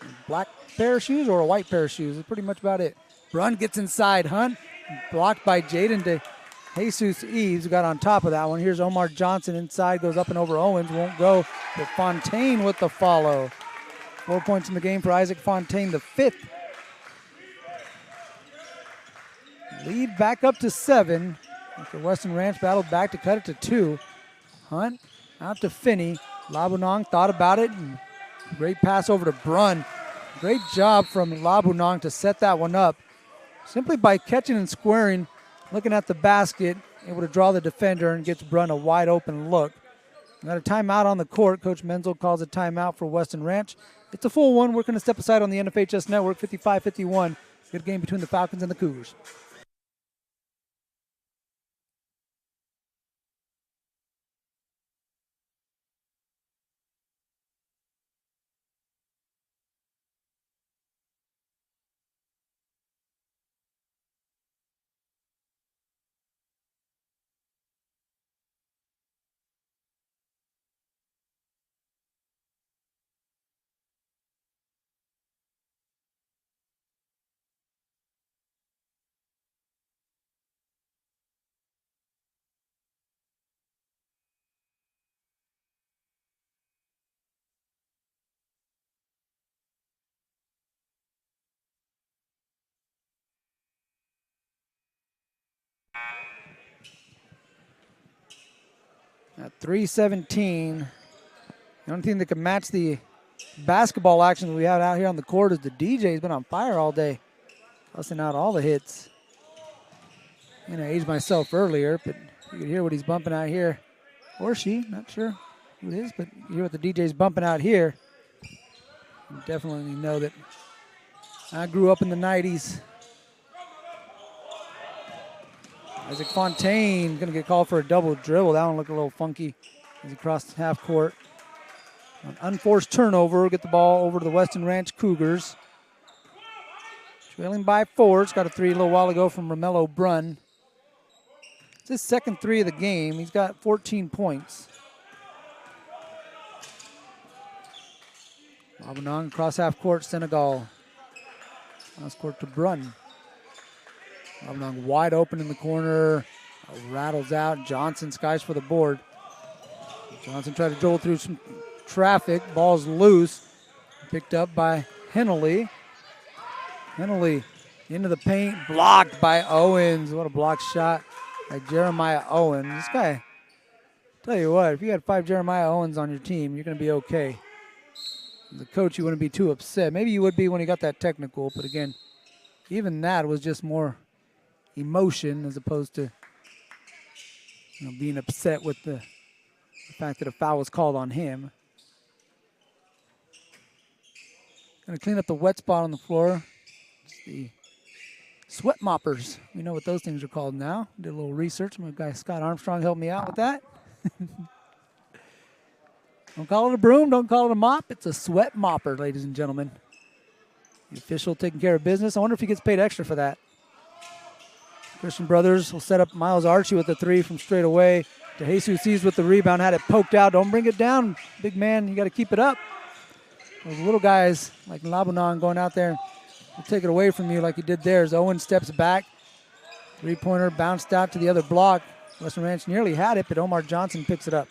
a black pair of shoes or a white pair of shoes is pretty much about it. Brunn gets inside. Hunt blocked by Jaden to Jesus Eves, who got on top of that one. Here's Omar Johnson inside, goes up and over Owens, won't go. But Fontaine with the follow. 4 points in the game for Isaac Fontaine, the 5th. Lead back up to 7. After Weston Ranch battled back to cut it to 2. Hunt out to Finney. Labunong thought about it. And great pass over to Brunn. Great job from Labunong to set that one up. Simply by catching and squaring, looking at the basket, able to draw the defender and gets Brunn a wide open look. We got a timeout on the court. Coach Menzel calls a timeout for Weston Ranch. It's a full one. We're going to step aside on the NFHS network, 55-51. Good game between the Falcons and the Cougars. At 3:17, the only thing that can match the basketball action we have out here on the court is the DJ. He's been on fire all day, busting out all the hits. I'm going to age myself earlier, but you can hear what he's bumping out here. Or she, not sure who it is, but you hear what the DJ's bumping out here. You definitely know that I grew up in the 90s. Isaac Fontaine going to get called for a double dribble. That one looked a little funky as he crossed half court. An unforced turnover. Get the ball over to the Weston Ranch Cougars. Trailing by 4. It's got a 3 a little while ago from Romello Brunn. It's his second 3 of the game. He's got 14 points. Labanong across half court, Senegal. Cross court to Brunn. Labanong wide open in the corner. Rattles out. Johnson skies for the board. Johnson tried to dribble through some traffic. Ball's loose. Picked up by Hennelly. Hennelly into the paint. Blocked by Owens. What a block shot by Jeremiah Owens. This guy, tell you what, if you had 5 Jeremiah Owens on your team, you're going to be okay. As a coach, you wouldn't be too upset. Maybe you would be when he got that technical, but again, even that was just more emotion as opposed to being upset with the fact that a foul was called on him. Going to clean up the wet spot on the floor. It's the sweat moppers. We know what those things are called now. Did a little research. My guy Scott Armstrong helped me out with that. Don't call it a broom. Don't call it a mop. It's a sweat mopper, ladies and gentlemen. The official taking care of business. I wonder if he gets paid extra for that. Christian Brothers will set up Miles Archie with the 3 from straight away. DeJesus with the rebound. Had it poked out. Don't bring it down, big man. You got to keep it up. Those little guys like Labanong going out there will take it away from you like he did there as Owen steps back. 3-pointer bounced out to the other block. Western Ranch nearly had it, but Omar Johnson picks it up.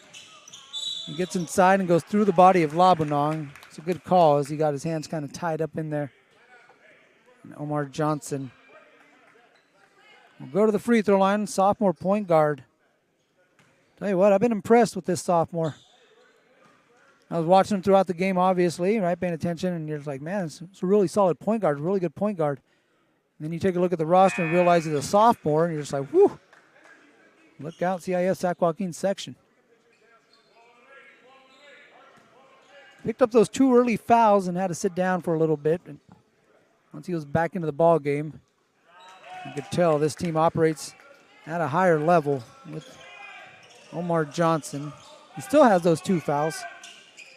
He gets inside and goes through the body of Labanong. It's a good call as he got his hands kind of tied up in there. And Omar Johnson will go to the free throw line, sophomore point guard. Tell you what, I've been impressed with this sophomore. I was watching him throughout the game, obviously, right, paying attention, and you're just like, man, it's a really solid point guard, really good point guard. And then you take a look at the roster and realize he's a sophomore, and you're just like, whew. Look out, CIF Sac Joaquin section. Picked up those 2 early fouls and had to sit down for a little bit. And once he was back into the ball game, you could tell this team operates at a higher level with Omar Johnson. He still has those 2 fouls.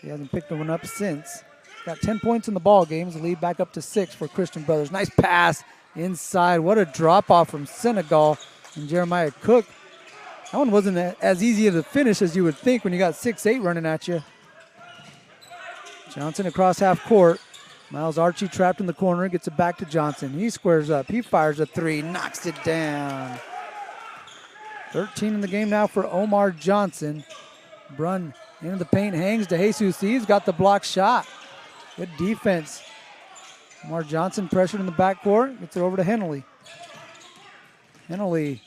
He hasn't picked one up since. Got 10 points in the ball game. The lead back up to 6 for Christian Brothers. Nice pass inside. What a drop-off from Senegal and Jeremiah Cook. That one wasn't as easy to finish as you would think when you got 6'8" running at you. Johnson across half court. Miles Archie trapped in the corner, gets it back to Johnson. He squares up. He fires a 3, knocks it down. 13 in the game now for Omar Johnson. Brunn into the paint, hangs to Jesus. He's got the block shot. Good defense. Omar Johnson pressured in the backcourt. Gets it over to Hennelly. Hennelly,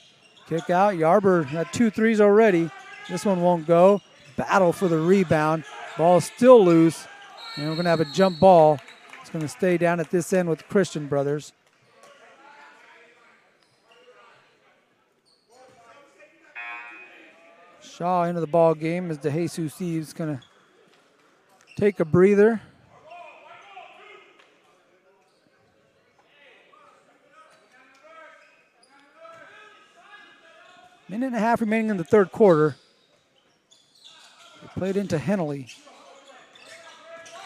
kick out. Yarber had 2 threes already. This one won't go. Battle for the rebound. Ball still loose. And we're going to have a jump ball. It's going to stay down at this end with Christian Brothers. Shaw into the ball game as DeJesus is going to take a breather. Minute and a half remaining in the third quarter. They played into Hennelly.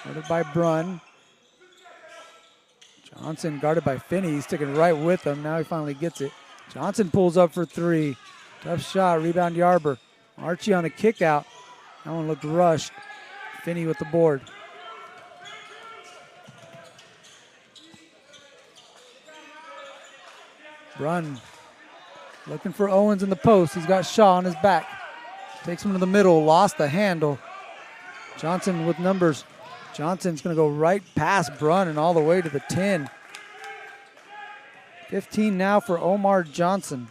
Guarded by Brunn. Johnson guarded by Finney. He's sticking right with him. Now he finally gets it. Johnson pulls up for 3. Tough shot. Rebound Yarber. Archie on a kick out. That one looked rushed. Finney with the board. Brunn looking for Owens in the post. He's got Shaw on his back. Takes him to the middle. Lost the handle. Johnson with numbers. Johnson's going to go right past Brunn and all the way to the 10. 15 now for Omar Johnson.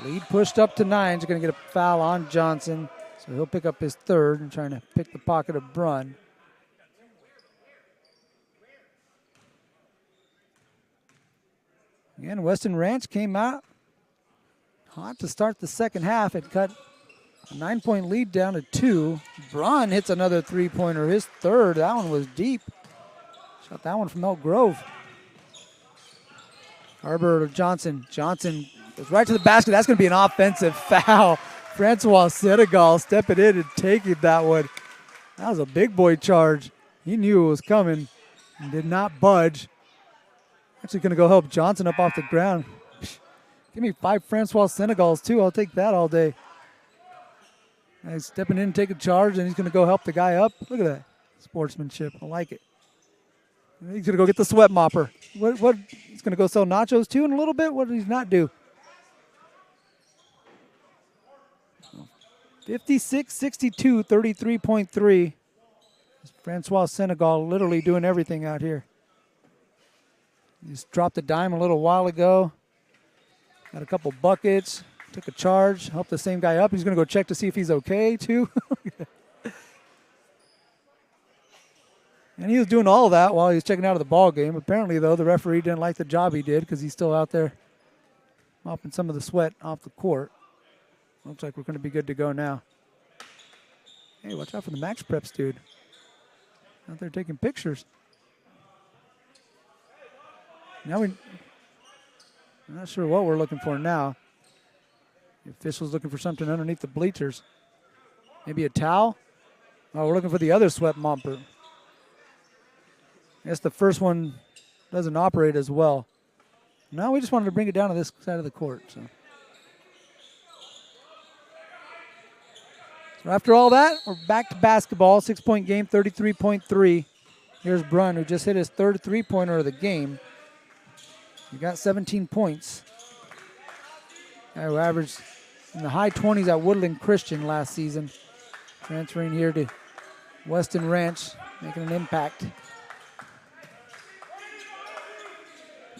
Lead pushed up to 9. He's going to get a foul on Johnson. So he'll pick up his 3rd and trying to pick the pocket of Brunn. Again, Weston Ranch came out hot to start the second half. It cut A 9-point lead down to 2. Braun hits another three-pointer, his third. That one was deep. Shot that one from Elk Grove. Arbor to Johnson. Johnson goes right to the basket. That's going to be an offensive foul. Francois Senegal stepping in and taking that one. That was a big boy charge. He knew it was coming and did not budge. Actually going to go help Johnson up off the ground. Give me 5 Francois Senegals too. I'll take that all day. He's stepping in, taking charge, and he's going to go help the guy up. Look at that sportsmanship. I like it. He's going to go get the sweat mopper. What? He's going to go sell nachos too in a little bit? What did he not do? 56-62, 33.3. Francois Senegal literally doing everything out here. He just dropped a dime a little while ago. Got a couple buckets. Took a charge. Helped the same guy up. He's going to go check to see if he's okay too. And he was doing all of that while he was checking out of the ball game. Apparently, though, the referee didn't like the job he did because he's still out there mopping some of the sweat off the court. Looks like we're going to be good to go now. Hey, watch out for the Max Preps, dude. Out there taking pictures. Now I'm not sure what we're looking for now. The official's looking for something underneath the bleachers. Maybe a towel? Oh, we're looking for the other sweat mopper. I guess the first one doesn't operate as well. No, we just wanted to bring it down to this side of the court. So after all that, we're back to basketball. 6-point game, 33.3. Here's Brunn, who just hit his third three-pointer of the game. He got 17 points. Guy who averaged in the high 20s at Woodland Christian last season. Transferring here to Weston Ranch, making an impact.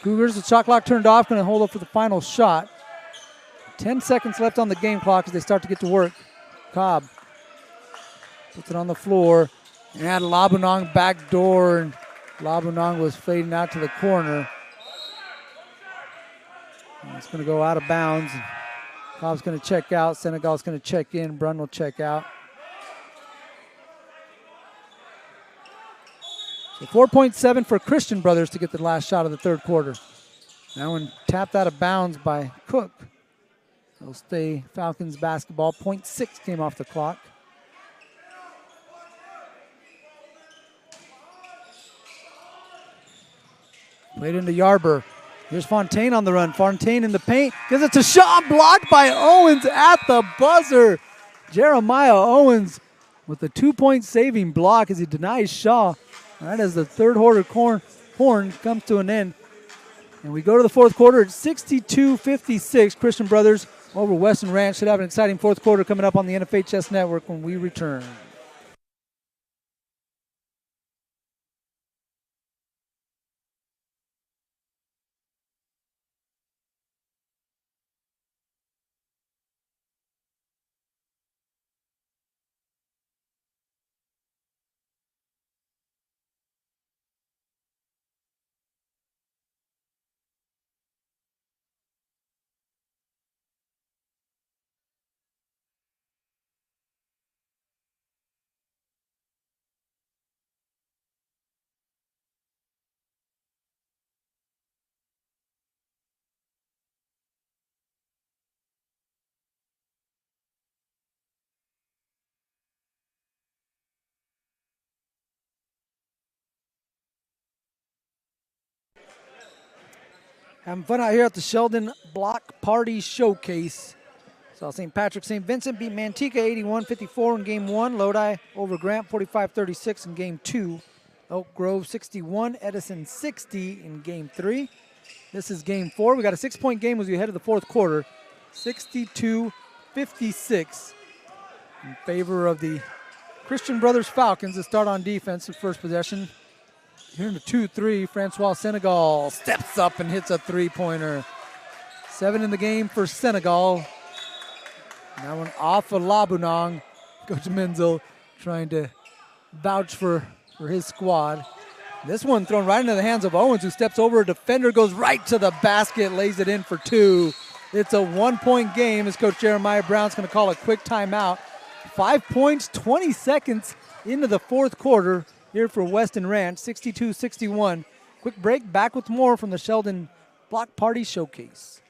Cougars, the shot clock turned off, going to hold up for the final shot. 10 seconds left on the game clock as they start to get to work. Cobb puts it on the floor. And Labunong back door, and Labunong was fading out to the corner. And it's going to go out of bounds. Cobb's going to check out. Senegal's going to check in. Brunn will check out. So 4.7 for Christian Brothers to get the last shot of the third quarter. That one tapped out of bounds by Cook. It'll stay Falcons basketball. 0.6 came off the clock. Played into Yarber. Here's Fontaine on the run. Fontaine in the paint. Gives it to Shaw. Blocked by Owens at the buzzer. Jeremiah Owens with a 2-point saving block as he denies Shaw. Right as the third horn comes to an end. And we go to the fourth quarter at 62-56. Christian Brothers over Weston Ranch. Should have an exciting fourth quarter coming up on the NFHS Network when we return. Having fun out here at the Sheldon Block Party Showcase. Saw St. Patrick St. Vincent beat Manteca 81-54 in game 1. Lodi over Grant 45-36 in game 2. Oak Grove 61, Edison 60 in game 3. This is game 4. We got a 6-point game as we head to the fourth quarter. 62-56 in favor of the Christian Brothers Falcons to start on defense the first possession. Here in the 2-3, Francois Senegal steps up and hits a three-pointer. 7 in the game for Senegal. That one off of Labunong. Coach Menzel trying to vouch for his squad. This one thrown right into the hands of Owens, who steps over a defender, goes right to the basket, lays it in for 2. It's a 1-point game as Coach Jeremiah Brown's going to call a quick timeout. 5 points, 20 seconds into the fourth quarter here for Weston Ranch, 62-61. Quick break, back with more from the Sheldon Block Party Showcase.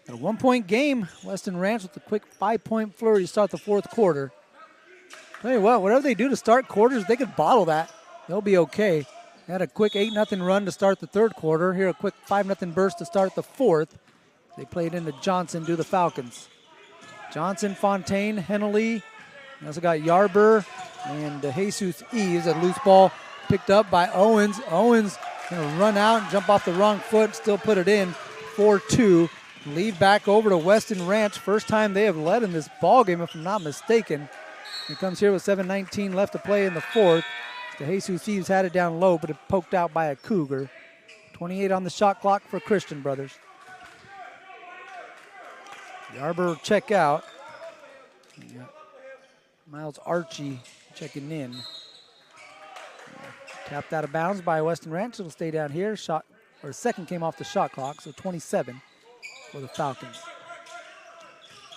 A 1-point game. Weston Ranch with a quick 5-point flurry to start the fourth quarter. Tell you what, whatever they do to start quarters, they could bottle that. They'll be okay. They had a quick 8-0 run to start the third quarter. Here a quick 5-0 burst to start the fourth. They played into Johnson, do the Falcons. Johnson, Fontaine, Hennellly. We also got Yarber and Jesus Eves. A loose ball picked up by Owens. Owens going to run out and jump off the wrong foot, still put it in. 4-2. Lead back over to Weston Ranch. First time they have led in this ball game, if I'm not mistaken. It comes here with 7:19 left to play in the fourth. The Jesus Eves had it down low, but it poked out by a Cougar. 28 on the shot clock for Christian Brothers. Yarber check out. Miles Archie checking in. Tapped out of bounds by Weston Ranch. It'll stay down here. Second came off the shot clock, so 27 for the Falcons.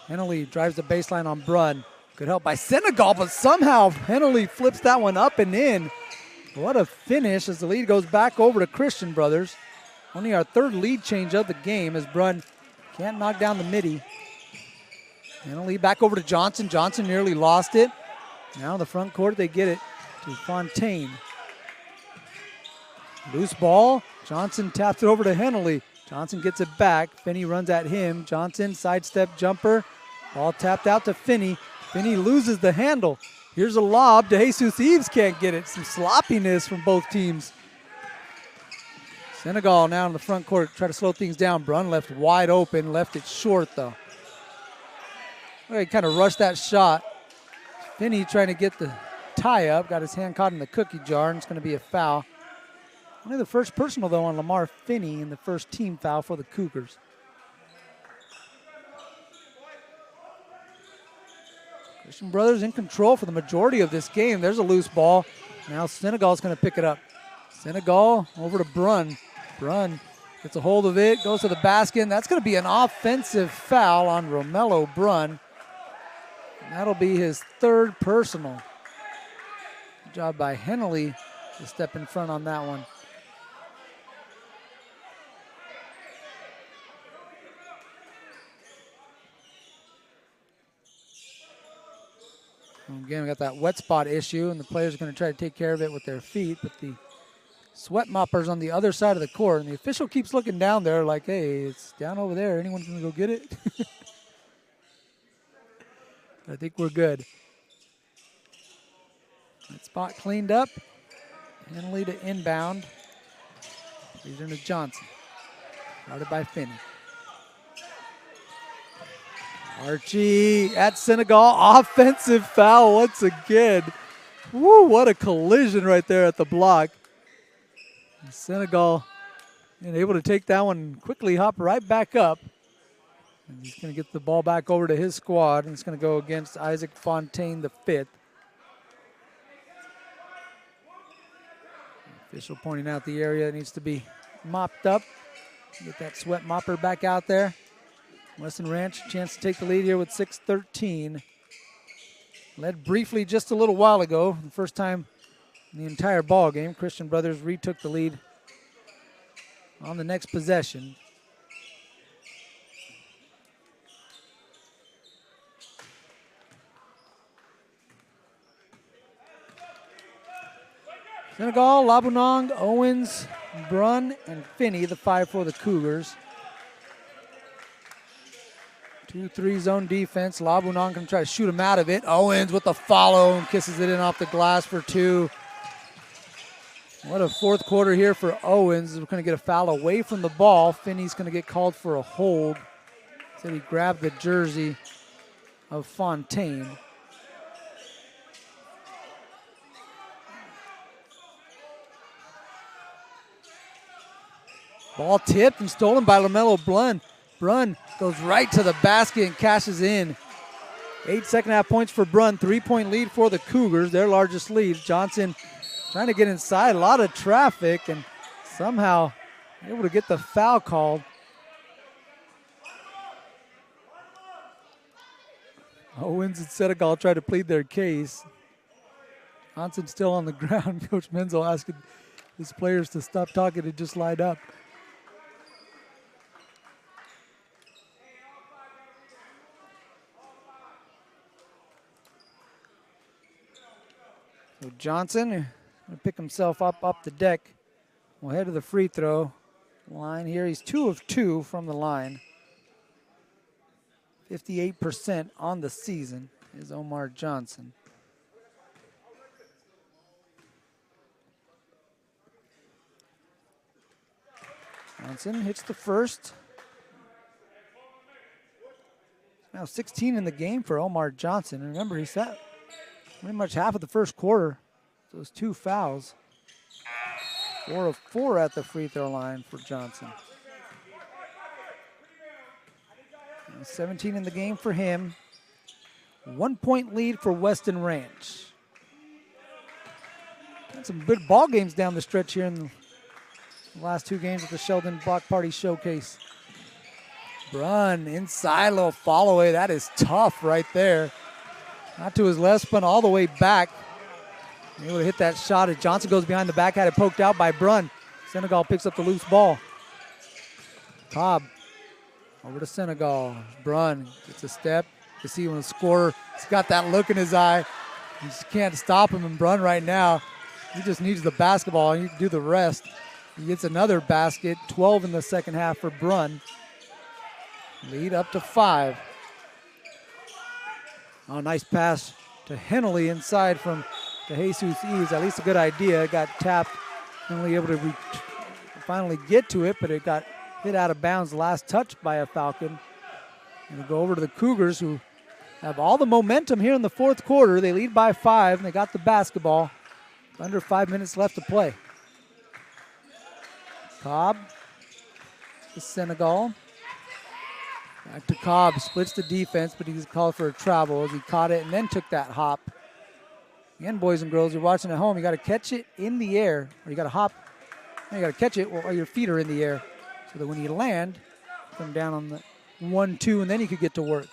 Hennellly drives the baseline on Brunn. Good help by Senegal, but somehow Hennellly flips that one up and in. What a finish as the lead goes back over to Christian Brothers. Only our third lead change of the game as Brunn can't knock down the midi. Hennellly back over to Johnson. Johnson nearly lost it. Now in the front court, they get it to Fontaine. Loose ball. Johnson taps it over to Hennellly. Johnson gets it back. Finney runs at him. Johnson, sidestep jumper. Ball tapped out to Finney. Finney loses the handle. Here's a lob to Jesus Eves. Can't get it. Some sloppiness from both teams. Senegal now in the front court. Try to slow things down. Brunn left wide open. Left it short, though. He kind of rushed that shot. Finney trying to get the tie up. Got his hand caught in the cookie jar, and it's going to be a foul. Only the first personal, though, on Lamar Finney in the first team foul for the Cougars. Christian Brothers in control for the majority of this game. There's a loose ball. Now Senegal's going to pick it up. Senegal over to Brunn. Brunn gets a hold of it, goes to the basket. And that's going to be an offensive foul on Romello Brunn. And that'll be his third personal. Good job by Hennellly to step in front on that one. Again, we got that wet spot issue, and the players are going to try to take care of it with their feet, but the sweat mopper's on the other side of the court, and the official keeps looking down there like, hey, it's down over there. Anyone going to go get it? I think we're good. That spot cleaned up. Hennellly to inbound. He's into Johnson. Guarded by Finney. Archie at Senegal. Offensive foul once again. Woo, what a collision right there at the block. And Senegal able to take that one, quickly hop right back up. And he's going to get the ball back over to his squad, and it's going to go against Isaac Fontaine, the fifth. Official pointing out the area that needs to be mopped up. Get that sweat mopper back out there. Weston Ranch, chance to take the lead here with 6:13. Led briefly just a little while ago, the first time in the entire ball game. Christian Brothers retook the lead on the next possession. Senegal, Labunong, Owens, Brunn, and Finney, the 5 for the Cougars. 2-3 zone defense. Labunong going to try to shoot him out of it. Owens with the follow and kisses it in off the glass for 2. What a fourth quarter here for Owens. We're going to get a foul away from the ball. Finney's going to get called for a hold. Said he grabbed the jersey of Fontaine. Ball tipped and stolen by LaMelo Brunn. Brunn goes right to the basket and cashes in. 8 second-half points for Brunn. 3-point lead for the Cougars, their largest lead. Johnson trying to get inside. A lot of traffic and somehow able to get the foul called. Owens and Senegal try to plead their case. Johnson still on the ground. Coach Menzel asking his players to stop talking and just line up. So Johnson going to pick himself up the deck. We'll head to the free throw line here. He's 2 of 2 from the line. 58% on the season is Omar Johnson. Johnson hits the first. Now 16 in the game for Omar Johnson. Remember, he sat pretty much half of the first quarter. Those 2 fouls. 4 of 4 at the free throw line for Johnson. 17 in the game for him. 1-point lead for Weston Ranch. Had some good ball games down the stretch here in the last 2 games of the Sheldon Block Party Showcase. Brunn inside, little follow away. That is tough right there. Not to his left, spun all the way back. Able to hit that shot as Johnson goes behind the back, had it poked out by Brunn. Senegal picks up the loose ball. Cobb over to Senegal. Brunn gets a step. You see when the scorer, he's got that look in his eye. You just can't stop him. And Brunn right now, he just needs the basketball and you can do the rest. He gets another basket, 12 in the second half for Brunn. Lead up to 5. Oh, nice pass to Hennellly inside from Jesus Eves. At least a good idea. It got tapped. Hennellly able to finally get to it, but it got hit out of bounds last touch by a Falcon. And we'll go over to the Cougars, who have all the momentum here in the fourth quarter. They lead by 5, and they got the basketball. Under 5 minutes left to play. Cobb to Senegal. Back to Cobb, splits the defense, but he's called for a travel as he caught it and then took that hop. Again, boys and girls, you're watching at home, you got to catch it in the air, or you got to hop, you got to catch it while your feet are in the air, so that when you land, come down on the 1-2, and then you could get to work.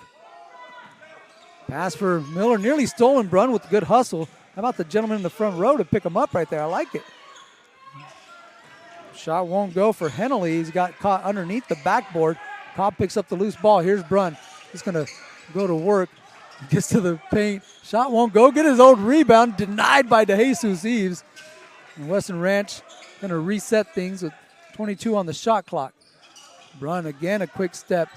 Pass for Miller, nearly stolen. Brunn with good hustle. How about the gentleman in the front row to pick him up right there? I like it. Shot won't go for Hennellly. He's got caught underneath the backboard. Cobb picks up the loose ball. Here's Brunn. He's going to go to work. Gets to the paint. Shot won't go. Get his own rebound. Denied by Jesus Eves. And Weston Ranch going to reset things with 22 on the shot clock. Brunn again, a quick step.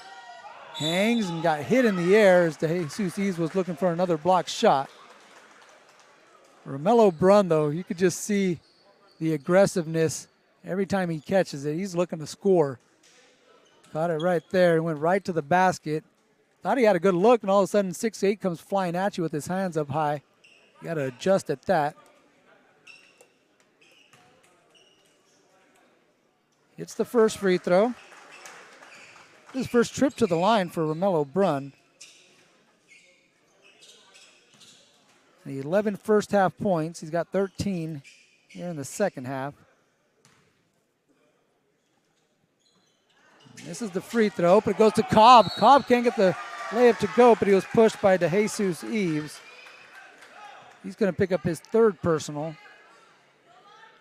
Hangs and got hit in the air as Jesus Eves was looking for another block shot. LaMelo Brunn, though, you could just see the aggressiveness every time he catches it. He's looking to score. Caught it right there and went right to the basket. Thought he had a good look, and all of a sudden 6'8" comes flying at you with his hands up high. You got to adjust at that. It's the first free throw. His first trip to the line for LaMelo Brunn. The 11 first half points. He's got 13 here in the second half. This is the free throw, but it goes to Cobb. Cobb can't get the layup to go, but he was pushed by Jesus Eves. He's going to pick up his 3rd personal.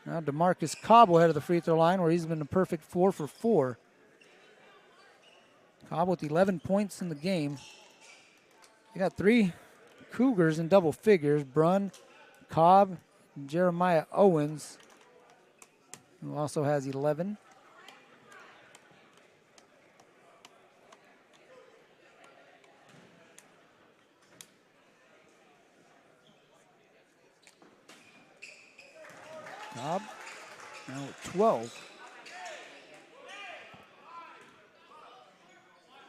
Now DeMarcus Cobb will head to the free throw line, where he's been a perfect 4 for 4. Cobb with 11 points in the game. You got 3 Cougars in double figures. Brunn, Cobb, Jeremiah Owens, who also has 11. Cobb now with 12.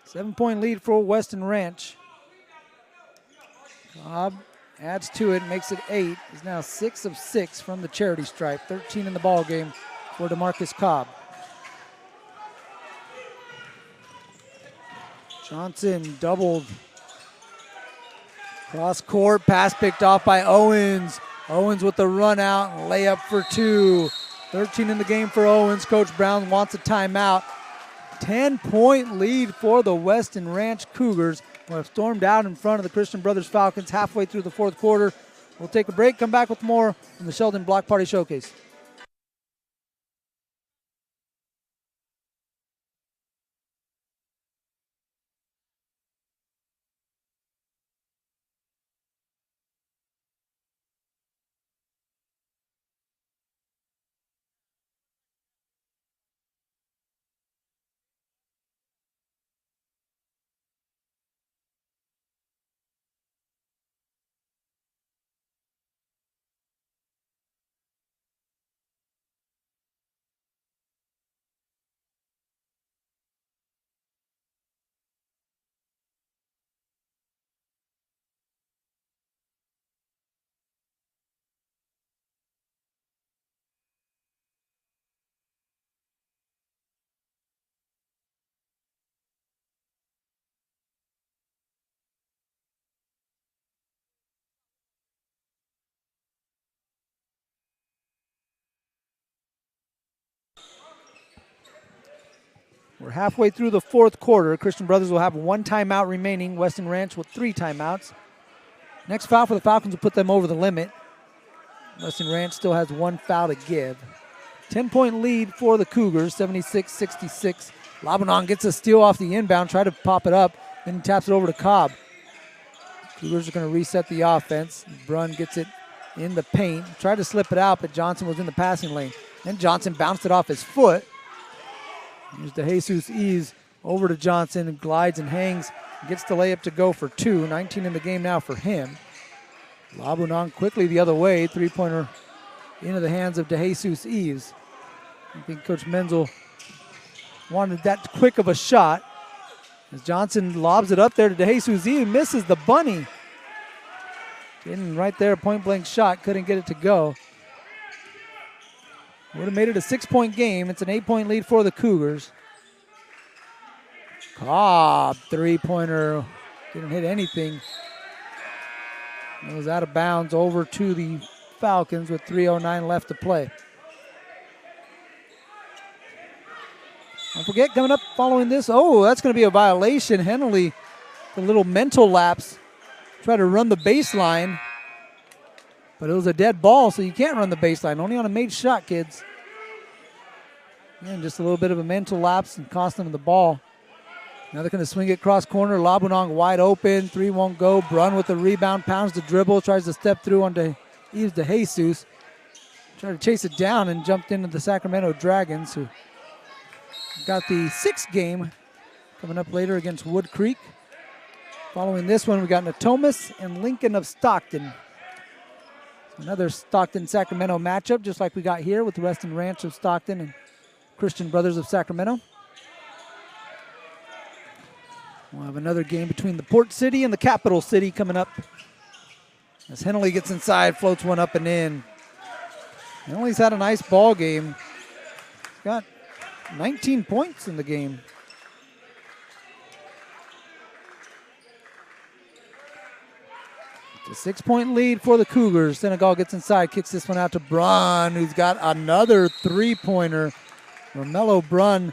7-point lead for Weston Ranch. Cobb adds to it, makes it 8. He's now 6 of 6 from the charity stripe. 13 in the ball game for DeMarcus Cobb. Johnson doubled. Cross court, pass picked off by Owens. Owens with the run out and layup for 2. 13 in the game for Owens. Coach Brown wants a timeout. 10-point lead for the Weston Ranch Cougars, who have stormed out in front of the Christian Brothers Falcons halfway through the fourth quarter. We'll take a break, come back with more from the Sheldon Block Party Showcase. We're halfway through the fourth quarter. Christian Brothers will have 1 timeout remaining. Weston Ranch with 3 timeouts. Next foul for the Falcons will put them over the limit. Weston Ranch still has 1 foul to give. 10-point lead for the Cougars, 76-66. Labanon gets a steal off the inbound, try to pop it up, then he taps it over to Cobb. Cougars are going to reset the offense. Brunn gets it in the paint. Tried to slip it out, but Johnson was in the passing lane. Then Johnson bounced it off his foot. Here's DeJesus Eves over to Johnson, and glides and hangs. Gets the layup to go for 2. 19 in the game now for him. Labunon quickly the other way. 3-pointer into the hands of DeJesus Eves. I think Coach Menzel wanted that quick of a shot. As Johnson lobs it up there to DeJesus Eves, misses the bunny. Getting right there, point-blank shot. Couldn't get it to go. Would have made it a 6-point game. It's an 8-point lead for the Cougars. Cobb, 3-pointer. Didn't hit anything. It was out of bounds over to the Falcons with 3:09 left to play. Don't forget, coming up following this, that's going to be a violation. Hennelly, a little mental lapse. Try to run the baseline. But it was a dead ball, so you can't run the baseline. Only on a made shot, kids. And just a little bit of a mental lapse and cost them the ball. Now they're going to swing it cross corner. Labunong wide open. 3 won't go. Brunn with the rebound. Pounds the dribble. Tries to step through onto Eves DeJesus. Tried to chase it down and jumped into the Sacramento Dragons, who got the 6th game coming up later against Wood Creek. Following this one, we got Natomas and Lincoln of Stockton. Another Stockton-Sacramento matchup, just like we got here with the Weston Ranch of Stockton and Christian Brothers of Sacramento. We'll have another game between the Port City and the Capital City coming up. As Hennelly gets inside, floats one up and in. Hennelly's had a nice ball game. He's got 19 points in the game. It's a 6-point lead for the Cougars. Senegal gets inside, kicks this one out to Brunn, who's got another 3-pointer. Romello Brunn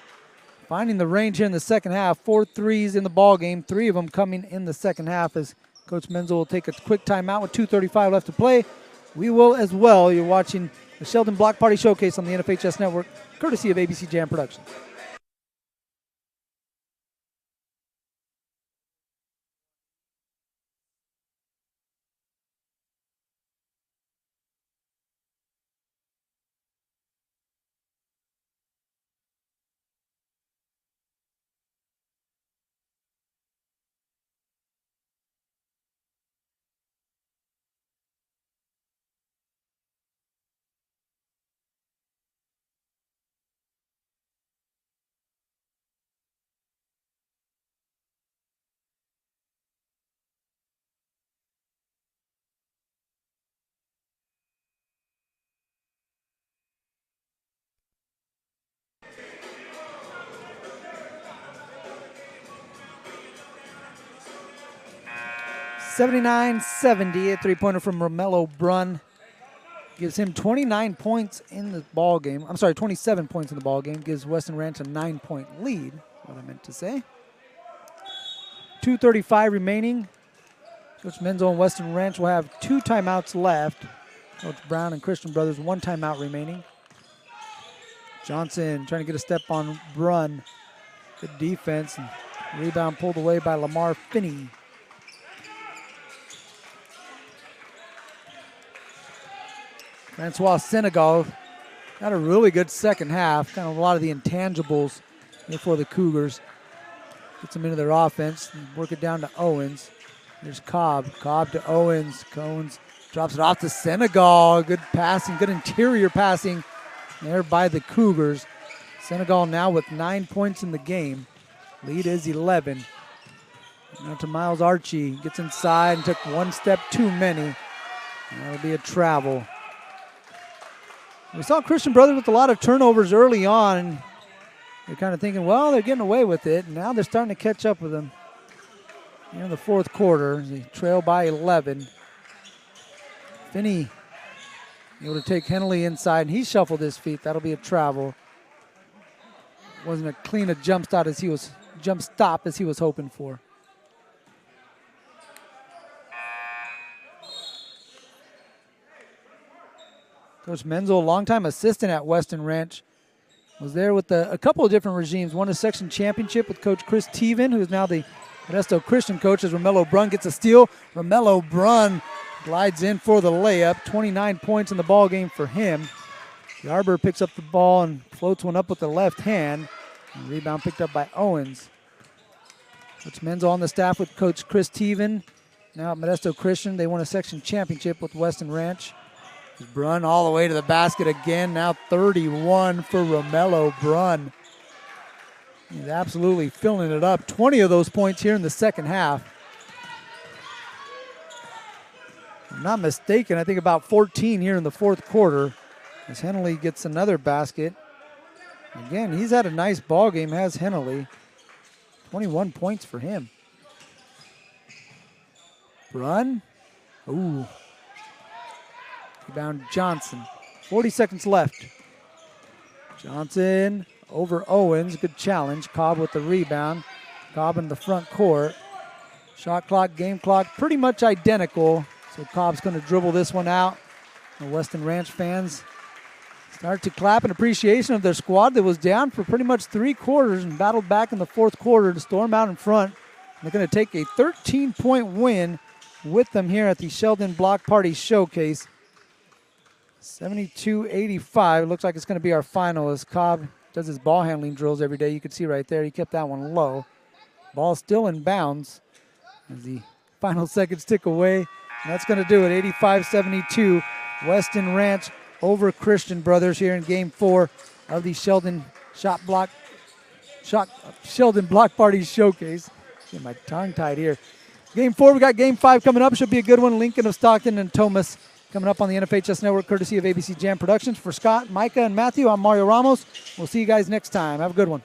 finding the range here in the second half. 4 threes in the ball game, 3 of them coming in the second half, as Coach Menzel will take a quick timeout with 2:35 left to play. We will as well. You're watching the Sheldon Block Party Showcase on the NFHS Network, courtesy of ABC Jam Productions. 79-70, a three-pointer from Romello Brunn. Gives him 29 points in the ball game. I'm sorry, 27 points in the ball game. Gives Weston Ranch a 9-point lead, what I meant to say. 2:35 remaining. Coach Menzel and Weston Ranch will have 2 timeouts left. Coach Brown and Christian Brothers, 1 timeout remaining. Johnson trying to get a step on Brunn. Good defense. And rebound pulled away by Lamar Finney. Francois Senegal had a really good second half. Kind of a lot of the intangibles for the Cougars. Gets them into their offense. Work it down to Owens. There's Cobb. Cobb to Owens. Owens drops it off to Senegal. Good passing, good interior passing there by the Cougars. Senegal now with 9 points in the game. Lead is 11. Now to Miles Archie. Gets inside and took 1 step too many. That'll be a travel. We saw Christian Brothers with a lot of turnovers early on. And you're kind of thinking, well, they're getting away with it. And now they're starting to catch up with them. Here in the fourth quarter, they trail by 11. Finney able to take Hennelley inside, and he shuffled his feet. That'll be a travel. Wasn't as clean a jump stop as he was hoping for. Coach Menzel, longtime assistant at Weston Ranch, was there with a couple of different regimes. Won a section championship with Coach Chris Teven, who is now the Modesto Christian coach, as Romello Brunn gets a steal. Romello Brunn glides in for the layup. 29 points in the ball game for him. Yarber picks up the ball and floats one up with the left hand. And rebound picked up by Owens. Coach Menzel on the staff with Coach Chris Teven. Now at Modesto Christian, they won a section championship with Weston Ranch. Brunn all the way to the basket again. Now 31 for Romello Brunn. He's absolutely filling it up. 20 of those points here in the second half. If I'm not mistaken, I think about 14 here in the fourth quarter as Hennelley gets another basket. Again, he's had a nice ball game, has Hennelley. 21 points for him. Brunn. Ooh. Rebound Johnson. 40 seconds left. Johnson over Owens. Good challenge. Cobb with the rebound. Cobb in the front court. Shot clock, game clock, pretty much identical. So Cobb's going to dribble this one out. The Weston Ranch fans start to clap in appreciation of their squad that was down for pretty much 3 quarters and battled back in the fourth quarter to storm out in front. They're going to take a 13-point win with them here at the Sheldon Block Party Showcase. 72-85. Looks like it's going to be our final as Cobb does his ball handling drills every day. You can see right there, he kept that one low. Ball still in bounds as the final seconds tick away. And that's going to do it. 85-72. Weston Ranch over Christian Brothers here in Game 4 of the Sheldon Block Party Showcase. Get my tongue tied here. Game 4, we got Game 5 coming up. Should be a good one. Lincoln of Stockton and Thomas coming up on the NFHS Network, courtesy of ABC Jam Productions. For Scott, Micah, and Matthew, I'm Mario Ramos. We'll see you guys next time. Have a good one.